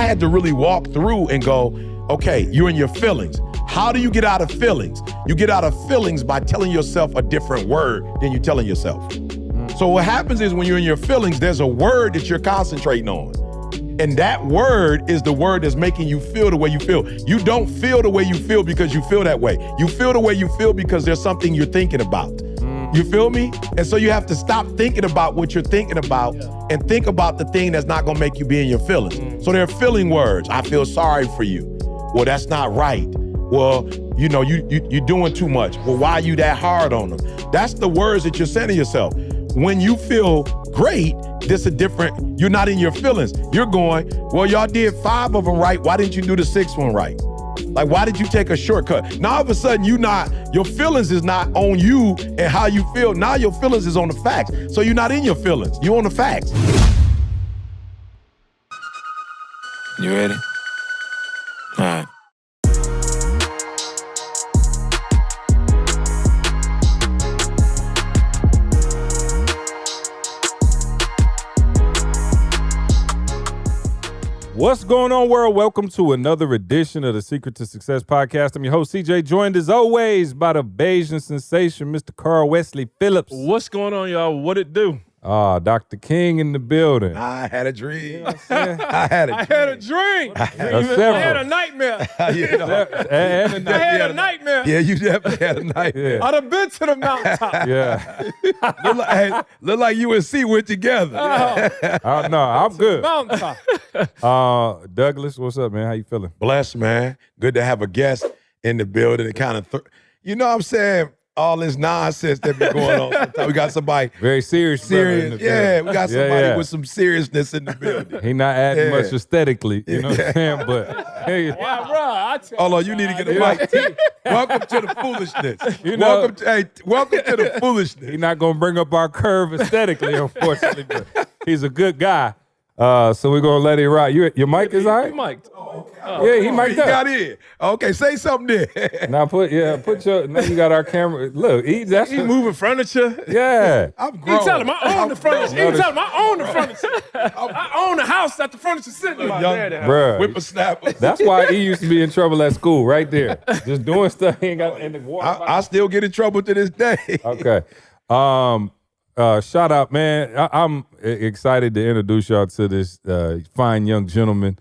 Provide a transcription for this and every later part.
had to really walk through and go, okay, you're in your feelings. How do you get out of feelings? You get out of feelings by telling yourself a different word than you're telling yourself. So what happens is when you're in your feelings, there's a word that you're concentrating on. And that word is the word that's making you feel the way you feel. You don't feel the way you feel because you feel that way. You feel the way you feel because there's something you're thinking about. You feel me? And so you have to stop thinking about what you're thinking about and think about the thing that's not gonna make you be in your feelings. So there are feeling words. I feel sorry for you. Well, that's not right. Well, you know, you're doing too much. Well, why are you that hard on them? That's the words that you're saying to yourself. When you feel great, this is different. You're not in your feelings. You're going, well, y'all did 5 of them right. Why didn't you do the 6th one right? Like, why did you take a shortcut? Now, all of a sudden, your feelings is not on you and how you feel. Now your feelings is on the facts. So you're not in your feelings. You're on the facts. You ready? All right. What's going on, world? Welcome to another edition of the Secret to Success podcast. I'm your host, CJ, joined as always by the Bayesian sensation, Mr. Carl Wesley Phillips. What's going on, y'all? What it do? Dr. King in the building. I had a dream. You know what I'm saying? I had a dream. I had a nightmare. You know, I had a nightmare. yeah, you definitely had a nightmare. Yeah. I'd have been to the mountaintop. Yeah. Look like you and C went together. No, I'm good. Mountaintop. Douglas, what's up, man? How you feeling? Blessed, man. Good to have a guest in the building. It kind of, you know what I'm saying? All this nonsense that be going on. Sometimes we got somebody Very serious. serious. Yeah, we got somebody with some seriousness in the building. He not adding much aesthetically, you know what I'm saying? But hey, Yeah, bro. I tell Hold on, you need to get a mic. Welcome to the foolishness. You know- welcome to the foolishness. he's not gonna bring up our curve aesthetically, unfortunately. But he's a good guy. So we're gonna let it ride. Your mic is all right? you mic'd. Yeah, he mic'd He up. got in. Okay, say something there. Now put your, now you got our camera. Look, He's moving furniture. yeah. I'm grown. He tell him I own the furniture. grown. He tell him I own the furniture. I own the house that the furniture sitting in. Bruh. Whippersnapper. That's why he used to be in trouble at school, right there. Just doing stuff he ain't got in the water. I still get in trouble to this day. Okay. Shout out, man. I'm excited to introduce y'all to this fine young gentleman.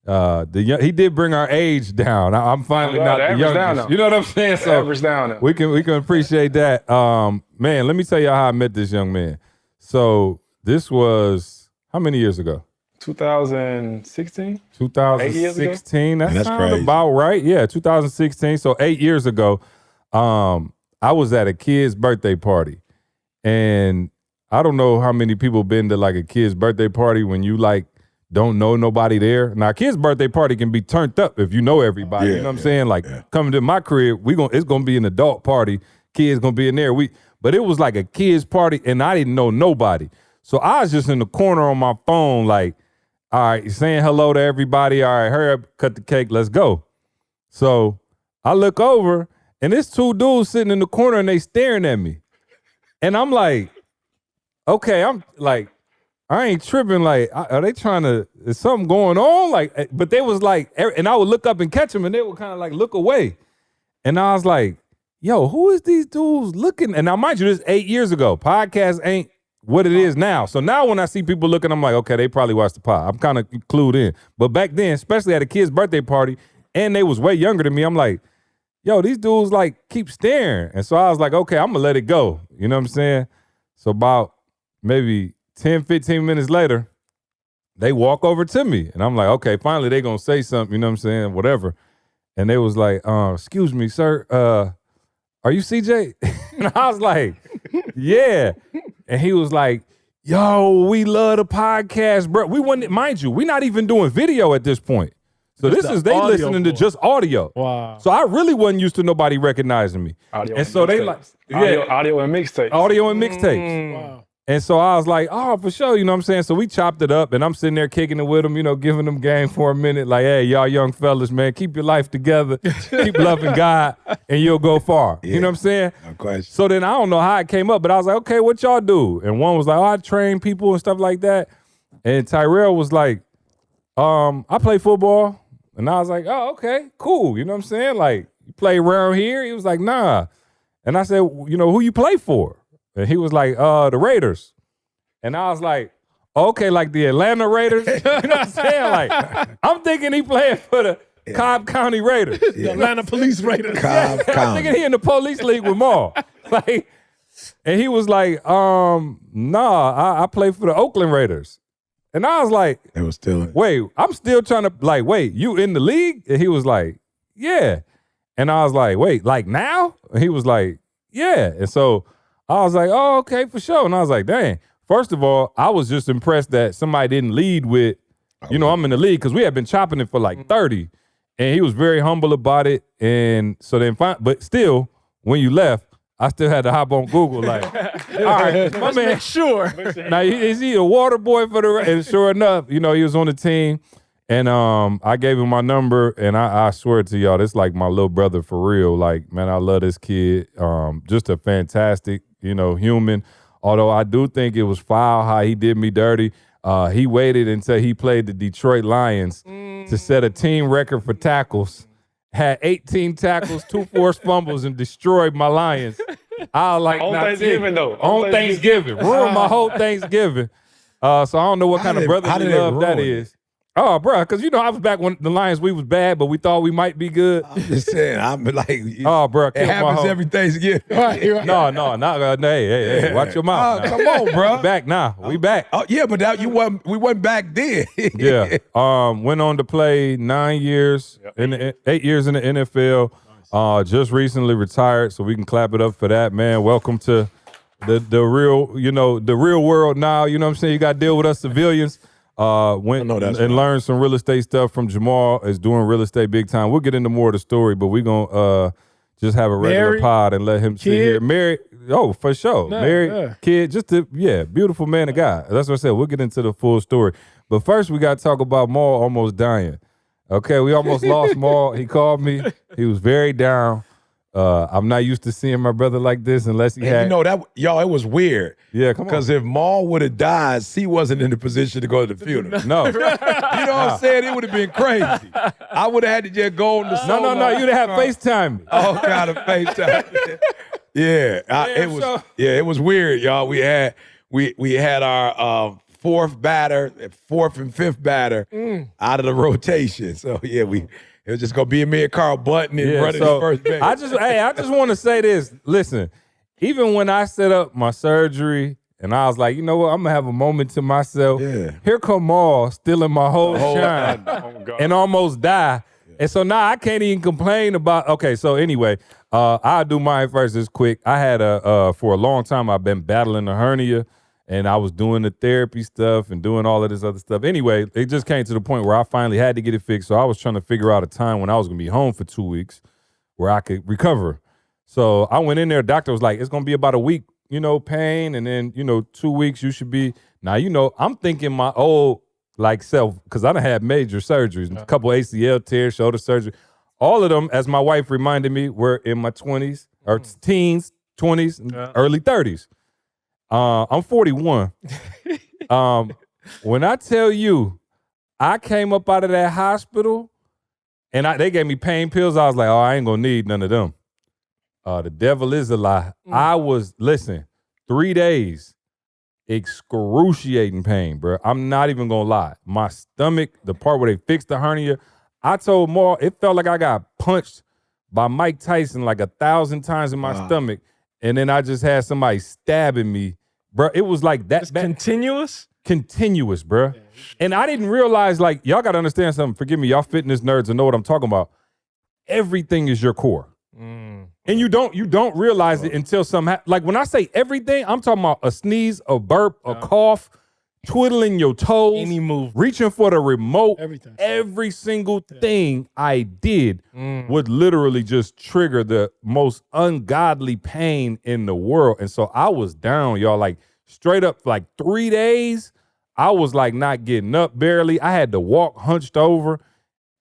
He did bring our age down. I'm finally not the youngest. You know what I'm saying? So Average down now. we can appreciate that. Man, let me tell you how I met this young man. So this was how many years ago? 2016? 2016. That That's sound crazy. about right. Yeah, 2016. So 8 years ago, I was at a kid's birthday party. And I don't know how many people been to like a kid's birthday party when you like don't know nobody there. Now, a kid's birthday party can be turned up if you know everybody. You know what I'm saying? Like coming to my crib, it's gonna be an adult party. Kids gonna be in there. But it was like a kid's party, and I didn't know nobody. So I was just in the corner on my phone, like, all right, saying hello to everybody. All right, hurry up, cut the cake, let's go. So I look over, and there's 2 dudes sitting in the corner, and they staring at me. And I'm like, okay, I'm like, I ain't tripping. Like, are they trying to, is something going on? Like, but they was like, and I would look up and catch them and they would kind of like look away. And I was like, yo, who is these dudes looking? And now, mind you, this 8 years ago. Podcast ain't what it is now. So now when I see people looking, I'm like, okay, they probably watched the pod. I'm kind of clued in. But back then, especially at a kid's birthday party, and they was way younger than me, I'm like, yo, these dudes like keep staring. And so I was like, okay, I'm gonna let it go. You know what I'm saying? So about maybe 10, 15 minutes later, they walk over to me. And I'm like, okay, finally they gonna say something, you know what I'm saying? Whatever. And they was like, excuse me, sir, are you CJ? And I was like, yeah. And he was like, yo, we love the podcast, bro. We wouldn't, mind you, we're not even doing video at this point. So this is they listening to just audio. Wow. So I really wasn't used to nobody recognizing me. Audio and so they like audio and mixtapes. audio and mixtapes. Wow. And so I was like, oh, for sure, you know what I'm saying? So we chopped it up and I'm sitting there kicking it with them, you know, giving them game for a minute. Like, hey, y'all young fellas, man, keep your life together. Keep loving God and you'll go far. You know what I'm saying? No question. So then I don't know how it came up, but I was like, okay, what y'all do? And one was like, oh, I train people and stuff like that. And Tyrell was like, I play football. And I was like, oh, okay, cool. You know what I'm saying? Like, you play around here? He was like, nah. And I said, you know, who you play for? And he was like, the Raiders. And I was like, okay, like the Atlanta Raiders? You know what I'm saying? Like, I'm thinking he playing for the Cobb County Raiders. The Atlanta Police Raiders. Cobb I'm County. thinking he in the police league with Maul. Like, and he was like, nah, I play for the Oakland Raiders. And I was like, It was still. wait, I'm still trying to, like, wait, you in the league? And he was like, yeah. And I was like, wait, like now? And he was like, yeah. And so I was like, oh, okay, for sure. And I was like, dang. First of all, I was just impressed that somebody didn't lead with, you know, I'm in the league, because we had been chopping it for like 30. And he was very humble about it. And so then, but still, when you left, I still had to hop on Google, like, all right, my man. Make sure. Now, is he a water boy for the? And sure enough, you know, he was on the team, and I gave him my number, and I swear to y'all, this like my little brother for real. Like, man, I love this kid. Just a fantastic, you know, human. Although I do think it was foul how he did me dirty. He waited until he played the Detroit Lions to set a team record for tackles. Had 18 tackles, 2 forced fumbles, and destroyed my Lions. I was like, On nah, Thanksgiving, though. On Thanksgiving. Ruined my whole Thanksgiving. So I don't know what kind of brotherly love that is. Oh, bro, because, you know, I was back when the Lions, we was bad, but we thought we might be good. I'm just saying, I'm like, Oh, bro, it happens every Thanksgiving. No, not, hey, watch your mouth. now. Come on, bro. We back now. We back. Oh yeah, but that we wasn't back then. Yeah. Went on to play 9 years, 8 years in the NFL. Just recently retired, so we can clap it up for that, man. Welcome to the real, you know, the real world now. You know what I'm saying? You got to deal with us civilians. Went and learned some real estate stuff from Jemal. Is doing real estate big time. We'll get into more of the story, but we're gonna just have a regular Married, pod and let him sit here. Married, oh, for sure. Married, kid, just a beautiful man, a guy. That's what I said. We'll get into the full story. But first, we got to talk about Maul almost dying. Okay, we almost lost Maul. He called me. He was very down. I'm not used to seeing my brother like this unless he had. You know that, y'all, it was weird. Yeah, come on. Because if Maul would have died, C wasn't in the position to go to the funeral. No. You know what I'm saying? It would have been crazy. I would have had to just go on the solo. No. You'd have FaceTime me. All kind of FaceTime. It was weird, y'all. We had our fourth and fifth batter out of the rotation. So yeah, it was just gonna be me and Carl Button and running the first base. I just want to say this. Listen, even when I set up my surgery and I was like, you know what, I'm gonna have a moment to myself. Yeah. Here come Maul stealing my whole shine and almost die. And so now I can't even complain about. Okay, so anyway, I'll do mine first. It's quick. I had for a long time I've been battling a hernia. And I was doing the therapy stuff and doing all of this other stuff. Anyway, it just came to the point where I finally had to get it fixed. So I was trying to figure out a time when I was going to be home for 2 weeks where I could recover. So I went in there. Doctor was like, it's going to be about a week, you know, pain. And then, 2 weeks you should be. Now, I'm thinking my old like self, because I done had major surgeries, a couple ACL tears, shoulder surgery. All of them, as my wife reminded me, were in my 20s or teens, 20s, and early 30s. I'm 41. When I tell you, I came up out of that hospital and they gave me pain pills. I was like, oh, I ain't gonna need none of them. The devil is a lie. I was, 3 days, excruciating pain, bro. I'm not even gonna lie. My stomach, the part where they fixed the hernia, I told Maul, it felt like I got punched by Mike Tyson like 1,000 times in my stomach. And then I just had somebody stabbing me, bro. It was like that. Continuous? Continuous, bro. Yeah. And I didn't realize, like, y'all got to understand something. Forgive me, y'all fitness nerds and know what I'm talking about. Everything is your core. And you don't realize it until like when I say everything, I'm talking about a sneeze, a burp, a cough, twiddling your toes, any move, reaching for the remote, everything. Every single thing I did would literally just trigger the most ungodly pain in the world. And so I was down, y'all, like straight up like 3 days. I was like not getting up barely. I had to walk hunched over.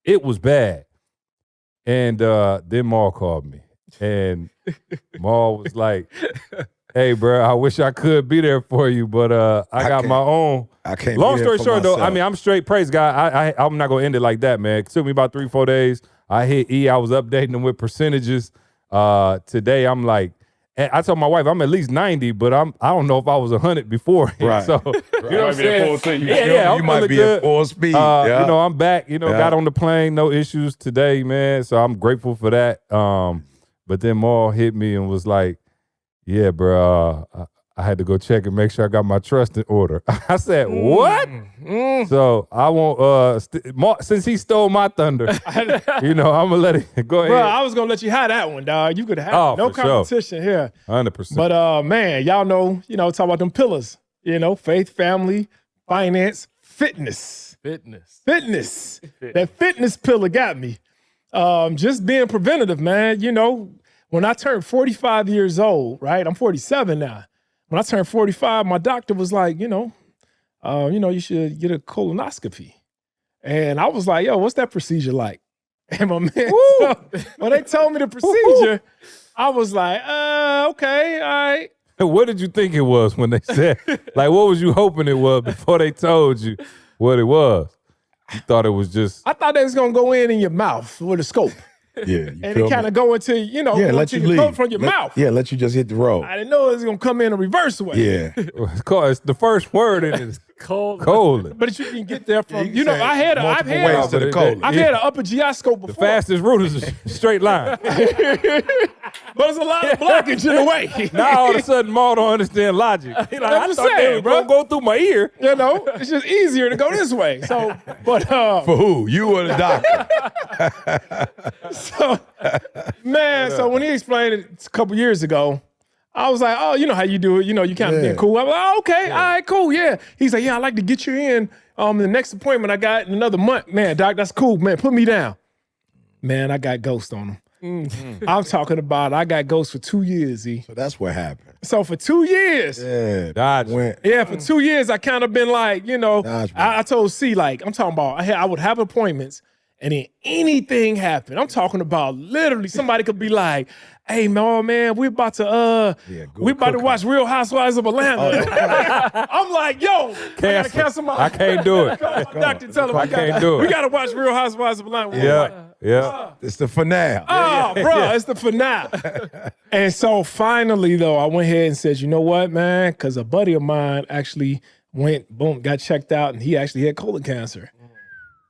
It was bad. And then Maul called me. And Maul was like, Hey, bro, I wish I could be there for you, but I got my own. I can't. Long be story there for short, though, I myself. mean, I'm straight praise God. I'm not gonna end it like that, man. It took me about 3-4 days. I hit E. I was updating them with percentages. Today, I'm like, and I told my wife I'm at least 90, but I don't know if I was 100 before. Right. So you know what I'm saying? Yeah, I'm you might feeling be good. at full speed. You know, I'm back. You know, Yeah. got on the plane, no issues today, man. So I'm grateful for that. But then Maul hit me and was like, "Yeah, bro, I had to go check and make sure I got my trust in order." I said, "What?" So I won't. Since he stole my thunder, you know, I'm gonna let it go ahead. Bro, I was gonna let you have that one, dog. You could have no for sure. competition here. 100%. But man, y'all know, talk about them pillars. Faith, family, finance, fitness. That fitness pillar got me. Just being preventative, man. When I turned 45 years old, right? I'm 47 now. When I turned 45, my doctor was like, you should get a colonoscopy. And I was like, yo, what's that procedure like? And my man, when they told me the procedure, I was like, okay, all right. What did you think it was when they said, like, what was you hoping it was before they told you what it was? You thought it was just. I thought they was going to go in your mouth with a scope. Yeah, And it kind of go into, let you your leave throat from your mouth. Yeah, let you just hit the road. I didn't know it was going to come in a reverse way. Yeah, It's the first word in it is colon. But you can get there from, you can say I've had multiple ways to the colon. I've had an upper GI scope before. The fastest route is a straight line. But there's a lot of blockage in the way. Now all of a sudden, Maul don't understand logic. He like, I just thought they saying, was bro. gonna go through my ear. It's just easier to go this way. So, but for who? You or the doctor? so, man, so when he explained it a couple years ago, I was like, oh, you know how you do it. You kind of being cool. I'm like, oh, okay, all right, cool, yeah. He's like, yeah, I'd like to get you in. The next appointment I got in another month. Man, doc, that's cool. Man, put me down. Man, I got ghost on him. I'm talking about I got ghost for 2 years, E. So that's what happened. So for 2 years, Dodge. for 2 years, I kind of been like, I told C, like, I'm talking about, I would have appointments and then anything happened. I'm talking about literally somebody could be like, hey, man, we're about to watch Real Housewives of Atlanta. I'm like, yo, I gotta cancel my. I can't do it. Doctor, tell him I can't do it. We gotta watch Real Housewives of Atlanta. Yeah. It's the finale. Oh, bro, it's the finale. And so finally, though, I went ahead and said, you know what, man? Because a buddy of mine actually got checked out, and he actually had colon cancer.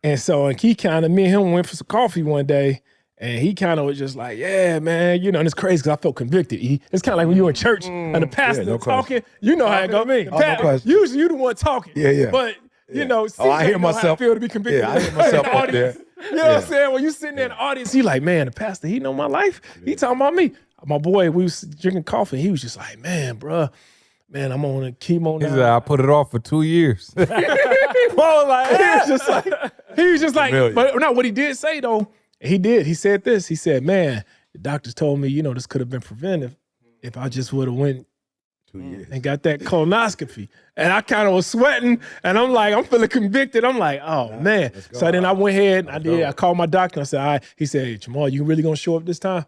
And so, me and him went for some coffee one day, and he kind of was just like, yeah, man, and it's crazy because I felt convicted. It's kind of like when you're in church and the pastor talking, you know how it goes. Usually you the one talking. Yeah. But, I hear myself. how I feel to be convicted. Yeah, I hear myself up there. You know what I'm saying? When you sitting there in the audience, he like, man, the pastor, he know my life. He talking about me. My boy, we was drinking coffee. He was just like, man, bruh, I'm on a chemo now. He said, I put it off for 2 years. He was just like, but no, what he did say though, he said this. He said, man, the doctors told me, this could have been preventive if I just would have went 2 years. and got that colonoscopy. And I kind of was sweating and I'm like, I'm feeling convicted. I'm like, oh man. So then I went ahead and I called my doctor. I said, all right. He said, hey, Jemal, you really gonna show up this time?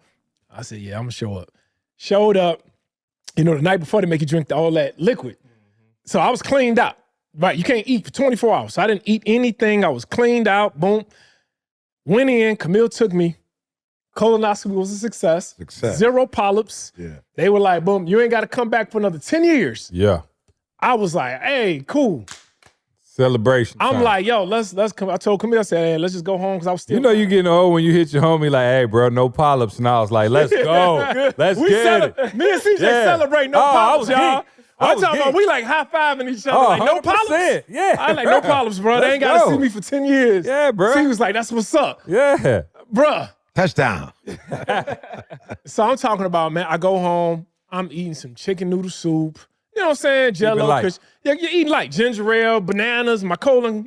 I said, yeah, I'm gonna show up. Showed up. The night before they make you drink all that liquid. So I was cleaned out. Right, you can't eat for 24 hours. So I didn't eat anything. I was cleaned out. Boom. Went in. Camille took me. Colonoscopy was a success. 0 polyps. Yeah. They were like, boom, you ain't got to come back for another 10 years. Yeah. I was like, hey, cool. Celebration. I'm like, yo, let's come. I told Camille, I said, hey, let's just go home because I was still. You getting old when you hit your homie like, hey, bro, no polyps. And I was like, let's go. Let's get it. Me and CJ celebrate no polyps, y'all. I'm talking about we like high-fiving each other. Like, no polyps? Yeah. I like, no polyps, bro. They ain't got to see me for 10 years. Yeah, bro. He was like, that's what's up. Yeah. Bruh. Touchdown. So I'm talking about, man, I go home, I'm eating some chicken noodle soup. You know what I'm saying? Jello. Yeah, you're eating like ginger ale, bananas, my colon,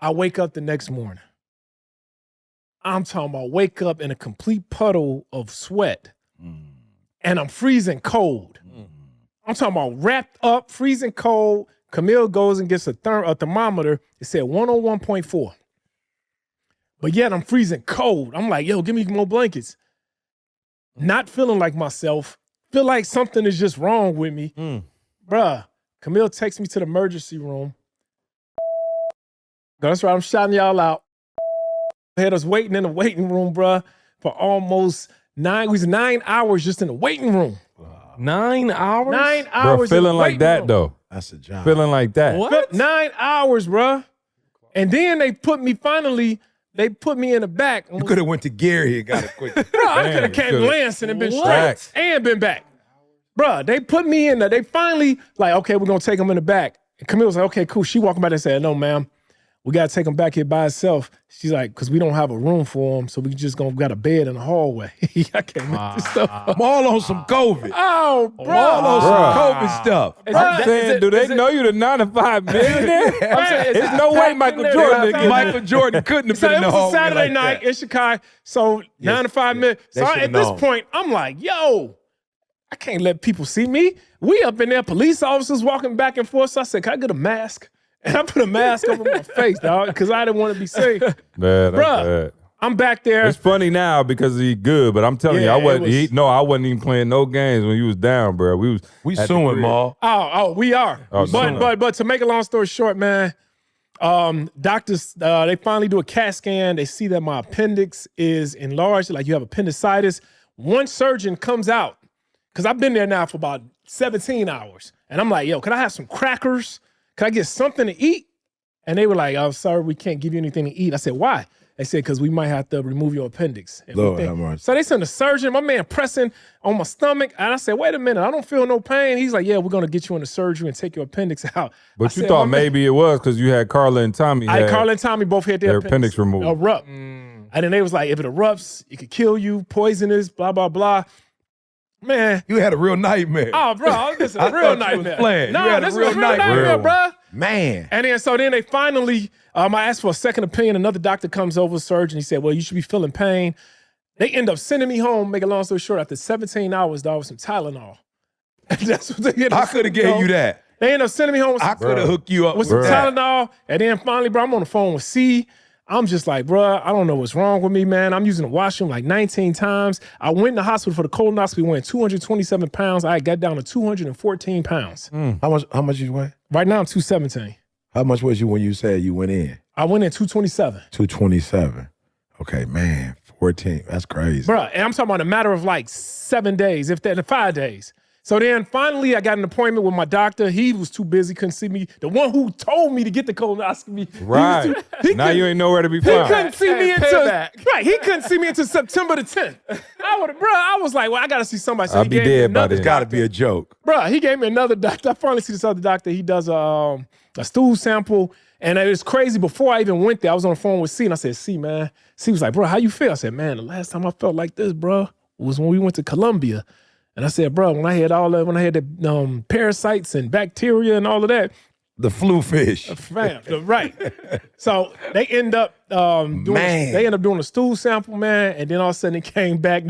I wake up the next morning. I'm talking about wake up in a complete puddle of sweat. And I'm freezing cold. I'm talking about wrapped up, freezing cold. Camille goes and gets a thermometer. It said 101.4. But yet I'm freezing cold. I'm like, yo, give me more blankets. Not feeling like myself, feel like something is just wrong with me. Bruh, Camille takes me to the emergency room. That's right, I'm shouting y'all out. Had us waiting in the waiting room, bruh, for almost 9 hours just in the waiting room. 9 hours? 9 Bro, hours. feeling like that though. That's a job. Feeling like that. What? 9 hours, bruh. And then they put me in the back. You could have went to Gary and got it quick. Bro, I could have came to Lansing and been straight and been back. Bruh, they put me in there. They finally like, okay, we're gonna take him in the back. And Camille was like, okay, cool. She walking by there and said, no, ma'am. We gotta take him back here by herself. She's like, because we don't have a room for him, so we just got a bed in the hallway. I can't make this stuff up. I'm all on some COVID. Oh, bro. All on some COVID stuff. I'm saying, do they know you the 9 to 5 millionaire? There's no way Michael Jordan did Michael Jordan couldn't have So been in it the was a hallway Saturday like night that. in Chicago. So 9 to 5 minutes. So should've at this known. point, I'm like, yo, I can't let people see me. We up in there, police officers walking back and forth. So I said, can I get a mask? And I put a mask over my face, dog, because I didn't want to be safe. Man, that's Bruh, bad. I'm back there. It's funny now because he's good, but I'm telling you, Yeah, I wasn't. it was- I wasn't even playing no games when you was down, bro. We We at the suing, crib. Ma. We are. Oh, sorry. But to make a long story short, man, doctors, they finally do a CAT scan. They see that my appendix is enlarged, like you have appendicitis. One surgeon comes out, because I've been there now for about 17 hours. And I'm like, yo, can I have some crackers? Can I get something to eat? And they were like, oh, sorry, we can't give you anything to eat. I said, why? They said, because we might have to remove your appendix. And Lord have mercy. so they sent a surgeon, my man pressing on my stomach. And I said, wait a minute, I don't feel no pain. He's like, yeah, we're going to get you into surgery and take your appendix out. But I you said, thought my man- maybe it was because you had Carla and Tommy. Carla and Tommy both had their appendix removed. Erupt. And then they was like, if it erupts, it could kill you, poisonous, blah, blah, blah. Man. You had a real nightmare. Oh, bro, this is I a real thought you was nightmare. playing. No, You had a this real was a real nightmare. nightmare, bro. Man. And then they finally, I asked for a second opinion. Another doctor comes over, surgeon. He said, well, you should be feeling pain. They end up sending me home, make a long story short, after 17 hours, dog, with some Tylenol. And that's what they end up I could have sending me gave home. you that. They end up sending me home with I some, could have hooked you up with with some that. Tylenol. And then finally, bro, I'm on the phone with C. I'm just like, bro, I don't know what's wrong with me, man. I'm using the washroom like 19 times. I went in the hospital for the colonoscopy, weighing 227 pounds. I got down to 214 pounds. How much you weigh? Right now, I'm 217. How much was you when you said you went in? I went in 227. 227. Okay, man. 14. That's crazy. Bro, and I'm talking about a matter of like 7 days, if that, 5 days. So then finally I got an appointment with my doctor. He was too busy, couldn't see me. The one who told me to get the colonoscopy. Right. Now you ain't nowhere to be He found. couldn't see me until payback. right. He couldn't see me until September the 10th. I was like, well, I gotta see somebody. So I'll he be gave me dead by another then. It's got to be a joke. Bro, he gave me another doctor. I finally see this other doctor. He does a stool sample. And it was crazy. Before I even went there, I was on the phone with C, and I said, C, man. C was like, bro, how you feel? I said, man, the last time I felt like this, bro, was when we went to Colombia. And I said, bro, when I had the parasites and bacteria and all of that, The flu fish. fam, right. So they end up doing a stool sample, man, and then all of a sudden it came back.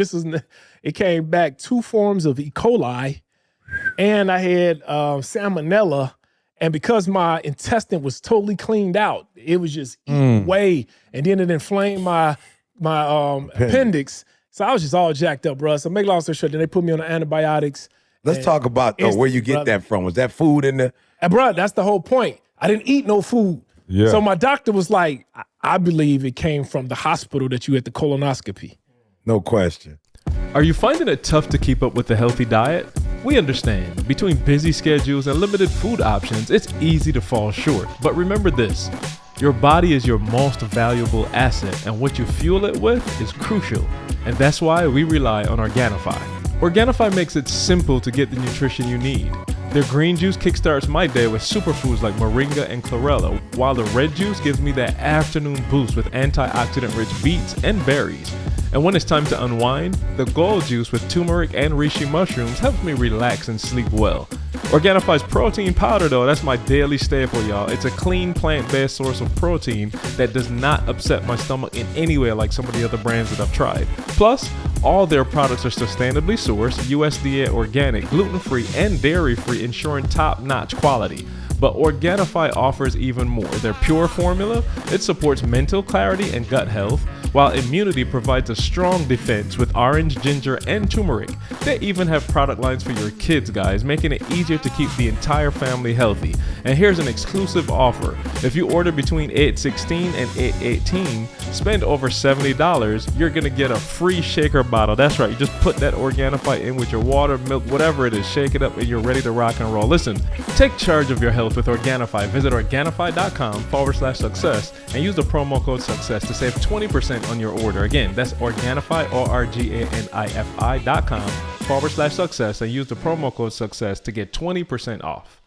It came back 2 forms of E. coli, and I had salmonella. And because my intestine was totally cleaned out, it was just eating way, and then it inflamed my appendix. So I was just all jacked up, bro. So make long story short, then they put me on the antibiotics. Let's talk about where you get that from. Was that food in there? And bro, that's the whole point. I didn't eat no food. Yeah. So my doctor was like, I believe it came from the hospital that you had the colonoscopy. No question. Are you finding it tough to keep up with a healthy diet? We understand. Between busy schedules and limited food options, it's easy to fall short. But remember this, your body is your most valuable asset, and what you fuel it with is crucial. And that's why we rely on Organifi. Organifi makes it simple to get the nutrition you need. Their green juice kickstarts my day with superfoods like moringa and chlorella, while the red juice gives me that afternoon boost with antioxidant-rich beets and berries. And when it's time to unwind, the gold juice with turmeric and reishi mushrooms helps me relax and sleep well. Organifi's protein powder though, that's my daily staple, y'all. It's a clean plant-based source of protein that does not upset my stomach in any way like some of the other brands that I've tried. Plus, all their products are sustainably sourced, USDA organic, gluten-free, and dairy-free, ensuring top-notch quality. But Organifi offers even more. Their pure formula, it supports mental clarity and gut health, while Immunity provides a strong defense with orange, ginger, and turmeric. They even have product lines for your kids, guys, making it easier to keep the entire family healthy. And here's an exclusive offer. If you order between 8/16 and 8/18, spend over $70, you're gonna get a free shaker bottle. That's right, you just put that Organifi in with your water, milk, whatever it is, shake it up, and you're ready to rock and roll. Listen, take charge of your health with Organifi. Visit Organifi.com/success and use the promo code SUCCESS to save 20% on your order. Again, that's Organifi, Organifi.com/success, and use the promo code SUCCESS to get 20% off.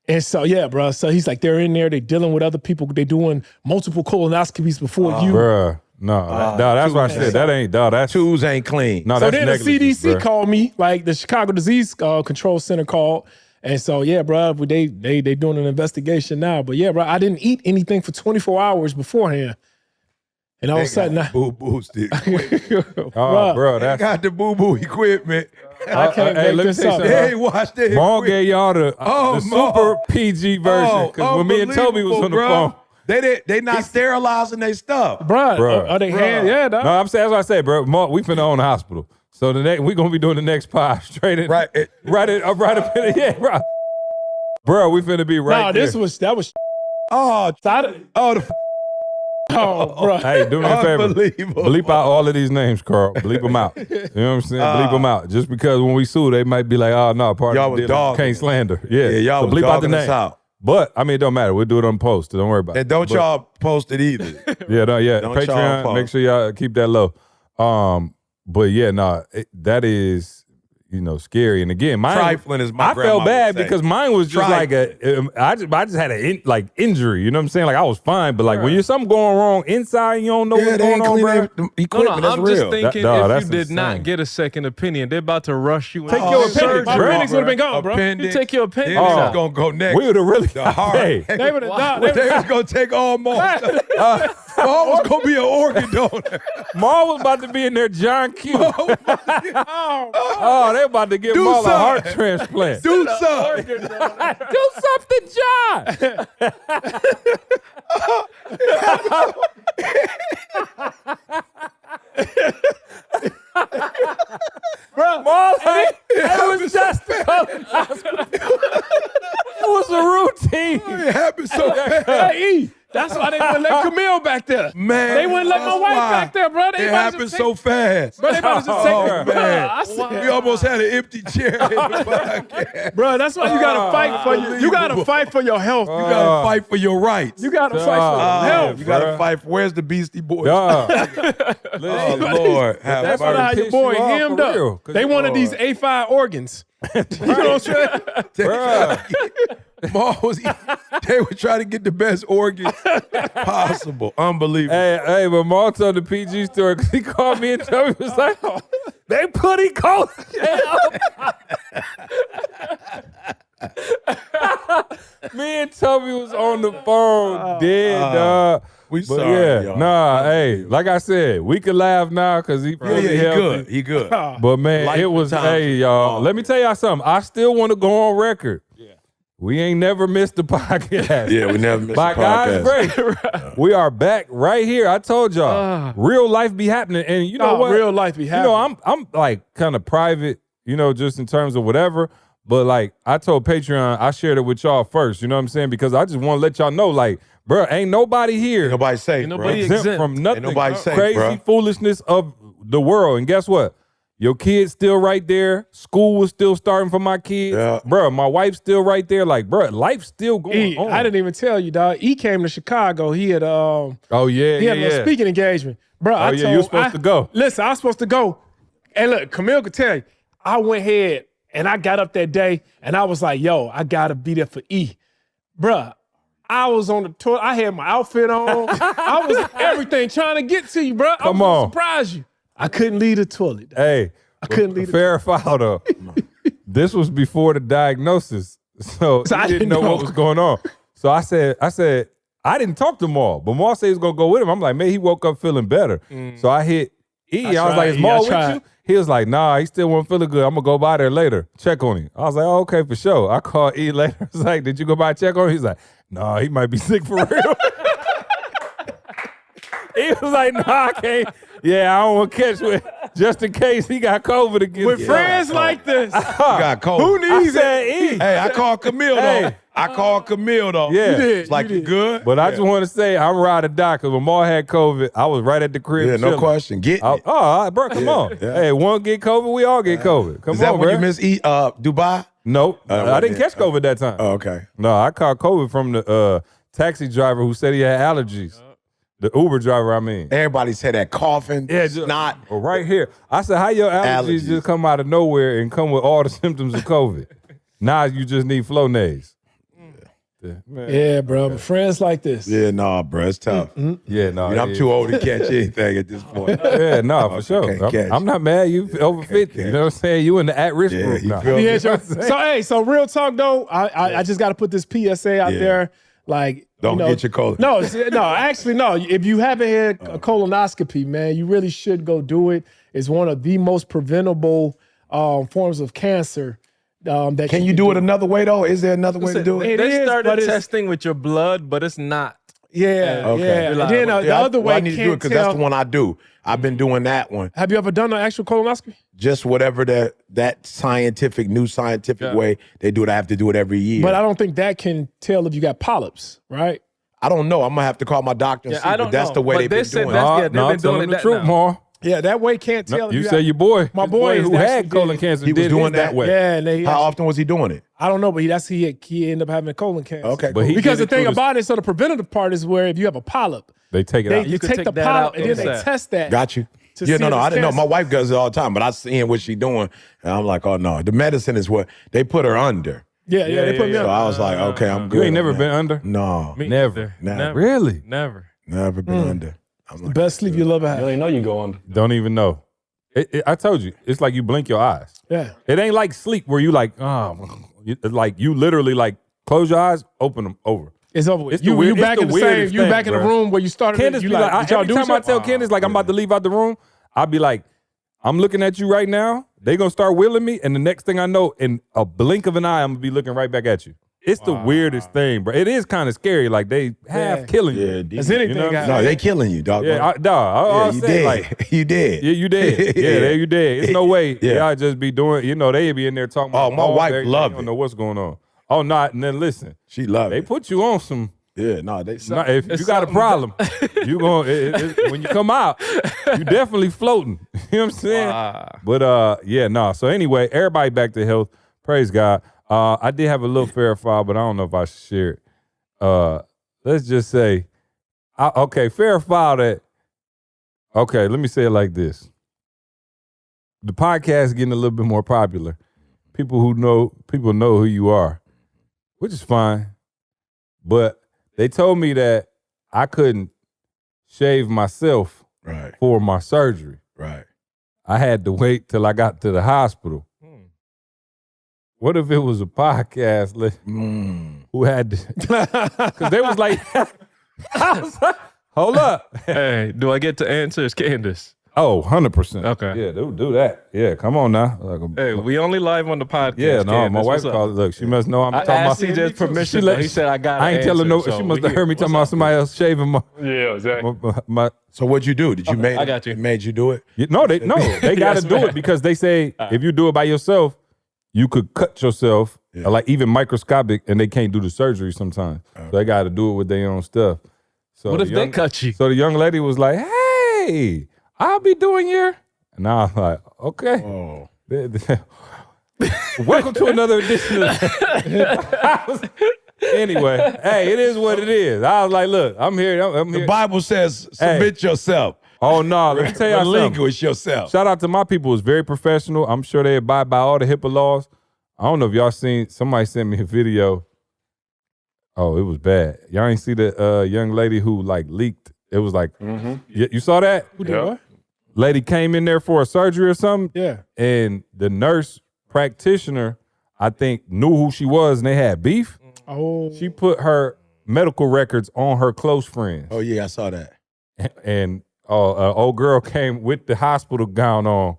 And so, yeah, bro. So he's like, they're in there, they dealing with other people. They doing multiple colonoscopies before you. Bruh. No, that's why I said that ain't, that's Tools ain't clean. No, so that's then the negligence, CDC bruh. called me, like the Chicago Disease Control Center called. And so, yeah, bro, they doing an investigation now. But yeah, bro, I didn't eat anything for 24 hours beforehand. And all of a sudden, boo-boo stick. Bro, They that's got the boo-boo equipment. I can't hey, make let me this tell you up. something. They ain't watched that. Maul gave y'all the Oh, super PG version. Because when me and Toby was on the phone. They not sterilizing their stuff. Bro, are they hand? Yeah, dog. No, I'm saying, that's what I say, bro. Mark, we finna own the hospital. So the next, we gonna be doing the next pod straight in. Right. Right up in yeah, bro. Bro, we finna be right there. that was Oh, bro. Hey, do me a favor. unbelievable. Bleep out all of these names, Carl. Bleep them out. You know what I'm saying? Bleep them out. Just because when we sue, they might be like, oh, no, part Y'all of the was deal. dogging Can't us. slander. Yeah, y'all so was bleep out the dogging us name. out. But, I mean, it don't matter. We'll do it on post. Don't worry about it. And don't But- y'all post it either. Yeah, don't y'all Patreon, post. make sure y'all keep that low. But yeah, that is, scary. And again, mine, Trifling is my I grandma felt bad would say. because mine was just Trifling. I just had an injury. You know what I'm saying? Like I was fine, but like when you're something going wrong inside, you don't know what's they going ain't on, clean bro. their equipment. No, That's I'm real. just thinking that's if you did not insane. get a second opinion, they're about to rush you. Take into your surgery. appendix, My bro. appendix would have been gone, bro. You take your Then appendix it's out. gonna go next. We would have really The heart. Hey, They would have They was gonna take all Maul. Maul was gonna be an organ donor. Maul was about to be in there, John Q. Oh, they about to give Do Maul a something. heart transplant. Do something. Do something, John. Bro, Maul, it was just a colonoscopy. It was a routine. It happened so fast. Hey, that's why they wouldn't let Camille back there. Man, They wouldn't let my that's wife why. back there, bro. They It about to happened just so fast. Bro, they about to just take Oh, man. I said, We almost had an empty chair in the podcast. bro, that's why you gotta fight for you. You gotta fight for your health. You gotta fight for your rights. You gotta fight for your health. You gotta bruh. fight for, where's the Beastie Boys? Dog. Oh, Lord. Have That's mercy. how your piss boy you off hemmed for real, up. 'cause They you wanted are. these A5 organs. You know what I'm saying? They were trying to get the best organs possible. Unbelievable. Hey, but Maul told the PG story because he called me and told me, he was like, they put E. coli Me and Toby was on the phone dead, dog. We But sorry, yeah, y'all. nah, hey, like I said, we can laugh now because he Yeah, really he healthy. good. He good. But man, Life it and was, times hey, is y'all, long. let me tell y'all something. I still want to go on record. We ain't never missed the podcast. Yeah, we never missed By the podcast. God's grace, we are back right here. I told y'all, real life be happening, and you know what? Real life be happening. You know, I'm like kind of private, just in terms of whatever. But like I told Patreon, I shared it with y'all first. You know what I'm saying? Because I just want to let y'all know, like, bro, ain't nobody here Nobody safe, bro. nobody exempt exempt. from nothing nobody safe, crazy bruh. foolishness of the world. And guess what? Your kid's still right there. School was still starting for my kids. Yeah. Bro, my wife's still right there. Like, bro, life's still going on. I didn't even tell you, dog. He came to Chicago. He had Oh, yeah, he had a little speaking engagement. Bro, I yeah, told you were supposed to go. Listen, I was supposed to go. And look, Camille could tell you, I went ahead and I got up that day and I was like, yo, I gotta be there for E. Bruh, I was on the tour. I had my outfit on. I was everything trying to get to you, bro. I was Come gonna on. surprise you. I couldn't leave the toilet. Dog. Hey, I couldn't leave the fair foul though. This was before the diagnosis, so So I I didn't didn't know know. what was going on. So I said, I didn't talk to Maul, but Maul said he was gonna go with him. I'm like, man, he woke up feeling better. So I hit E. I was tried, like, is E, Maul I with tried. you? He was like, nah, he still wasn't feeling good. I'm gonna go by there later. Check on him. I was like, oh, okay, for sure. I called E later. I was like, did you go by and check on him? He's like, nah, he might be sick for real. He was like, nah, I can't. Yeah, I don't want to catch with just in case he got COVID again. With friends like this, got COVID. who needs it? E. Hey, I called Camille though. Hey. I called Camille though. Yeah. You did. It's like, you good? But I just want to say, I'm ride or die, because when Maul had COVID, I was right at the crib. Yeah, no chilling. question. Get it. Bro, come on. yeah. Hey, one get COVID, we all get COVID. Come Is that on, when bro. you miss Dubai? Nope. well, I didn't yeah. catch COVID that time. Oh, okay. No, I caught COVID from the taxi driver who said he had allergies. The Uber driver, I mean. Everybody said that coughing. Yeah, it's not. Well, right here. I said, how your allergies just come out of nowhere and come with all the symptoms of COVID? Now you just need Flonase. Yeah, bro. But friends like this. Yeah, nah, bro, it's tough. Yeah, no. I'm too old to catch anything at this point. Yeah, no, for Can't sure. catch. I'm not mad. You over 50. You know what I'm saying? You in the at-risk Yeah, group you now. feel me? Yeah, sure. So real talk though. I just got to put this PSA out Yeah. there. Like, Don't get your colon. No, actually, no. If you haven't had a colonoscopy, man, you really should go do it. It's one of the most preventable forms of cancer. That Can you do it another way though? Is there another way to do it? It They is, started but it's- testing with your blood, but it's not. Yeah, Okay. yeah. And then the other way, I need to do it because that's the one I do. I've been doing that one. Have you ever done an actual colonoscopy? Just whatever that scientific, new scientific way they do it. I have to do it every year. But I don't think that can tell if you got polyps, right? I don't know. I'm gonna have to call my doctor and see. I But don't that's know. the way But they've they been said doing that's- it. yeah, they've no, been tell doing him it the that truth, now. Maul. Yeah, that way can't tell. if You you say got- your boy. My his boy who is had actually colon did- cancer He was did doing his that way. Yeah, and he, How often was he doing it? I don't know, but he ended up having colon cancer. Okay, But cool. he Because did the it thing through about it, so the preventative part is where if you have a polyp, They take it out. you could take take the that polyp out and then they ASAP. test that. Got you. To Yeah, see no, if I it's didn't know. cancer. My wife does it all the time, but I seeing what she doing, and I'm like, oh no, the medicine is what they put her under. Yeah, they put me So on. I was like, okay, I'm good. You ain't never on that. been under? No, Me Never. neither. Never. Really? Never. never been under. I'm like, Best sleep you'll ever have. You know you go on. Don't even know. I told you, it's like you blink your eyes. Yeah. It ain't like sleep where you like, like you literally like close your eyes, open them over. It's over with. It's the You weird- back it's in the the same. weirdest You back thing, in the bro. room where you started. Candace you be like, did y'all every do time I something? tell Candace like I'm about to leave out the room, I'll be like, I'm looking at you right now. They gonna start willing me, and the next thing I know, in a blink of an eye, I'm gonna be looking right back at you. It's the weirdest thing, bro. It is kind of scary. Like they half killing you. yeah, Has anything You know what I'm got- no, they killing you, dog. Yeah, Yeah, you say, did. like, You did. yeah, you did. Yeah, there you did. It's no way Yeah. y'all just be doing. You know, they be in there talking. Oh, about my balls, wife everything. loved You don't it. know what's going on. Oh, not. And then listen, She loved they it. put you on some. Yeah, no, they. Nah, if you got a problem, you going when you come out, you definitely floating. You know what I'm saying? But yeah, no. So anyway, everybody back to health. Praise God. I did have a little fair file, but I don't know if I should share it. Let's just say, okay, fair file that. Okay, let me say it like this: the podcast is getting a little bit more popular. People know who you are, which is fine. But they told me that I couldn't shave myself Right, for my surgery. right. I had to wait till I got to the hospital. What if it was a podcast who had to? Because they was like, I was like, hold up. Hey, do I get to answer? It's Candace. Oh, 100%. Okay. Yeah, do that. Yeah, come on now. Like Hey, we only live on the podcast. yeah, no, my Candace. wife What's up? called. Look, she must know I'm I talking asked about. CJ's permission, She let- but he said I got. I ain't telling no. She must have heard me talking about somebody else shaving my. Yeah, exactly. my So what'd you do? Did you make? I got you. It made you do it? No, they got to Yes, do man. it because they say if you do it by yourself, you could cut yourself, like even microscopic, and they can't do the surgery sometimes. So they got to do it with their own stuff. So What the if they cut you? So the young lady was like, "Hey, I'll be doing your," and I was like, "Okay." Oh, Welcome to another edition of Anyway, hey, it is what it is. I was like, look, I'm here. I'm the here. Bible says submit yourself. Oh no, let me tell y'all something. Relinquish yourself. Shout out to my people. It's very professional. I'm sure they abide by all the HIPAA laws. I don't know if y'all seen, somebody sent me a video. Oh, it was bad. Y'all ain't see the young lady who like leaked. It was like, you saw that? Who did what? Lady came in there for a surgery or something. Yeah. And the nurse practitioner, I think, knew who she was and they had beef. Oh. She put her medical records on her close friends. Oh yeah, I saw that. And old girl came with the hospital gown on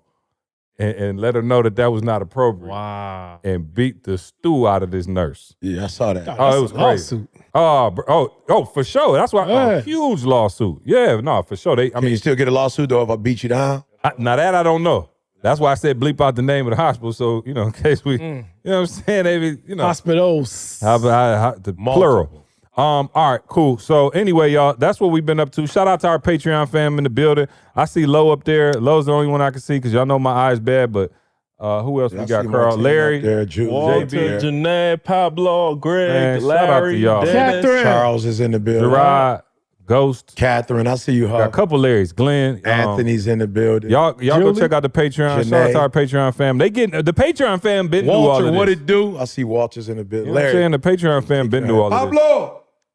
and let her know that was not appropriate. Wow. And beat the stew out of this nurse. Yeah, I saw that. Oh, it was crazy. Lawsuit. Oh, for sure. That's why Yeah. a huge lawsuit. Yeah, no, for sure. Can you still get a lawsuit though if I beat you down? Now that I don't know. That's why I said bleep out the name of the hospital. So, in case we, you know what I'm saying? They, Hospitals. the plural. All right, cool. So anyway, y'all, that's what we've been up to. Shout out to our Patreon fam in the building. I see Lo up there. Lo's the only one I can see because y'all know my eyes bad, but who else we got? Carl, Larry, there, Jules, Walter, JB. Janae, Pablo, Greg, Man, shout out to Larry, y'all. Dennis. Catherine. Charles is in the building. Gerard, Ghost. Catherine, I see you, Got a Huck. couple Larrys. Glenn. Anthony's in the building. Y'all go Julie? check out the Patreon. Shout out to our Patreon fam. They getting the Patreon fam been through all Walter, of this. what it do? I see Walter's in the building. You know what I'm saying? Larry. The Patreon fam been through all of this.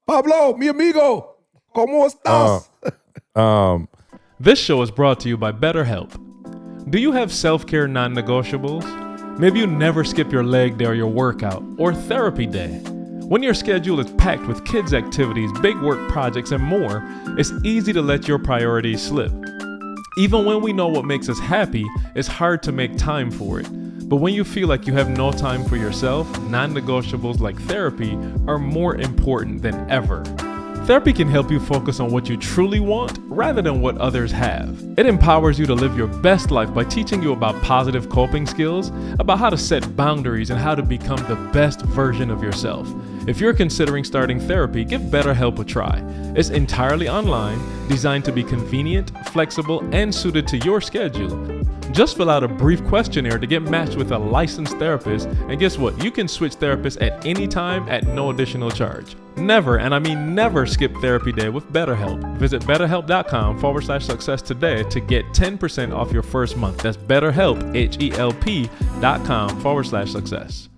Pablo, mi amigo. ¿Cómo estás? This show is brought to you by BetterHelp. Do you have self-care non-negotiables? Maybe you never skip your leg day or your workout or therapy day. When your schedule is packed with kids' activities, big work projects, and more, it's easy to let your priorities slip. Even when we know what makes us happy, it's hard to make time for it. But when you feel like you have no time for yourself, non-negotiables like therapy are more important than ever. Therapy can help you focus on what you truly want rather than what others have. It empowers you to live your best life by teaching you about positive coping skills, about how to set boundaries, and how to become the best version of yourself. If you're considering starting therapy, give BetterHelp a try. It's entirely online, designed to be convenient, flexible, and suited to your schedule. Just fill out a brief questionnaire to get matched with a licensed therapist, and guess what? You can switch therapists at any time at no additional charge. Never, and I mean never, skip therapy day with BetterHelp. Visit betterhelp.com/success today to get 10% off your first month. That's BetterHelp, HELP.com/success.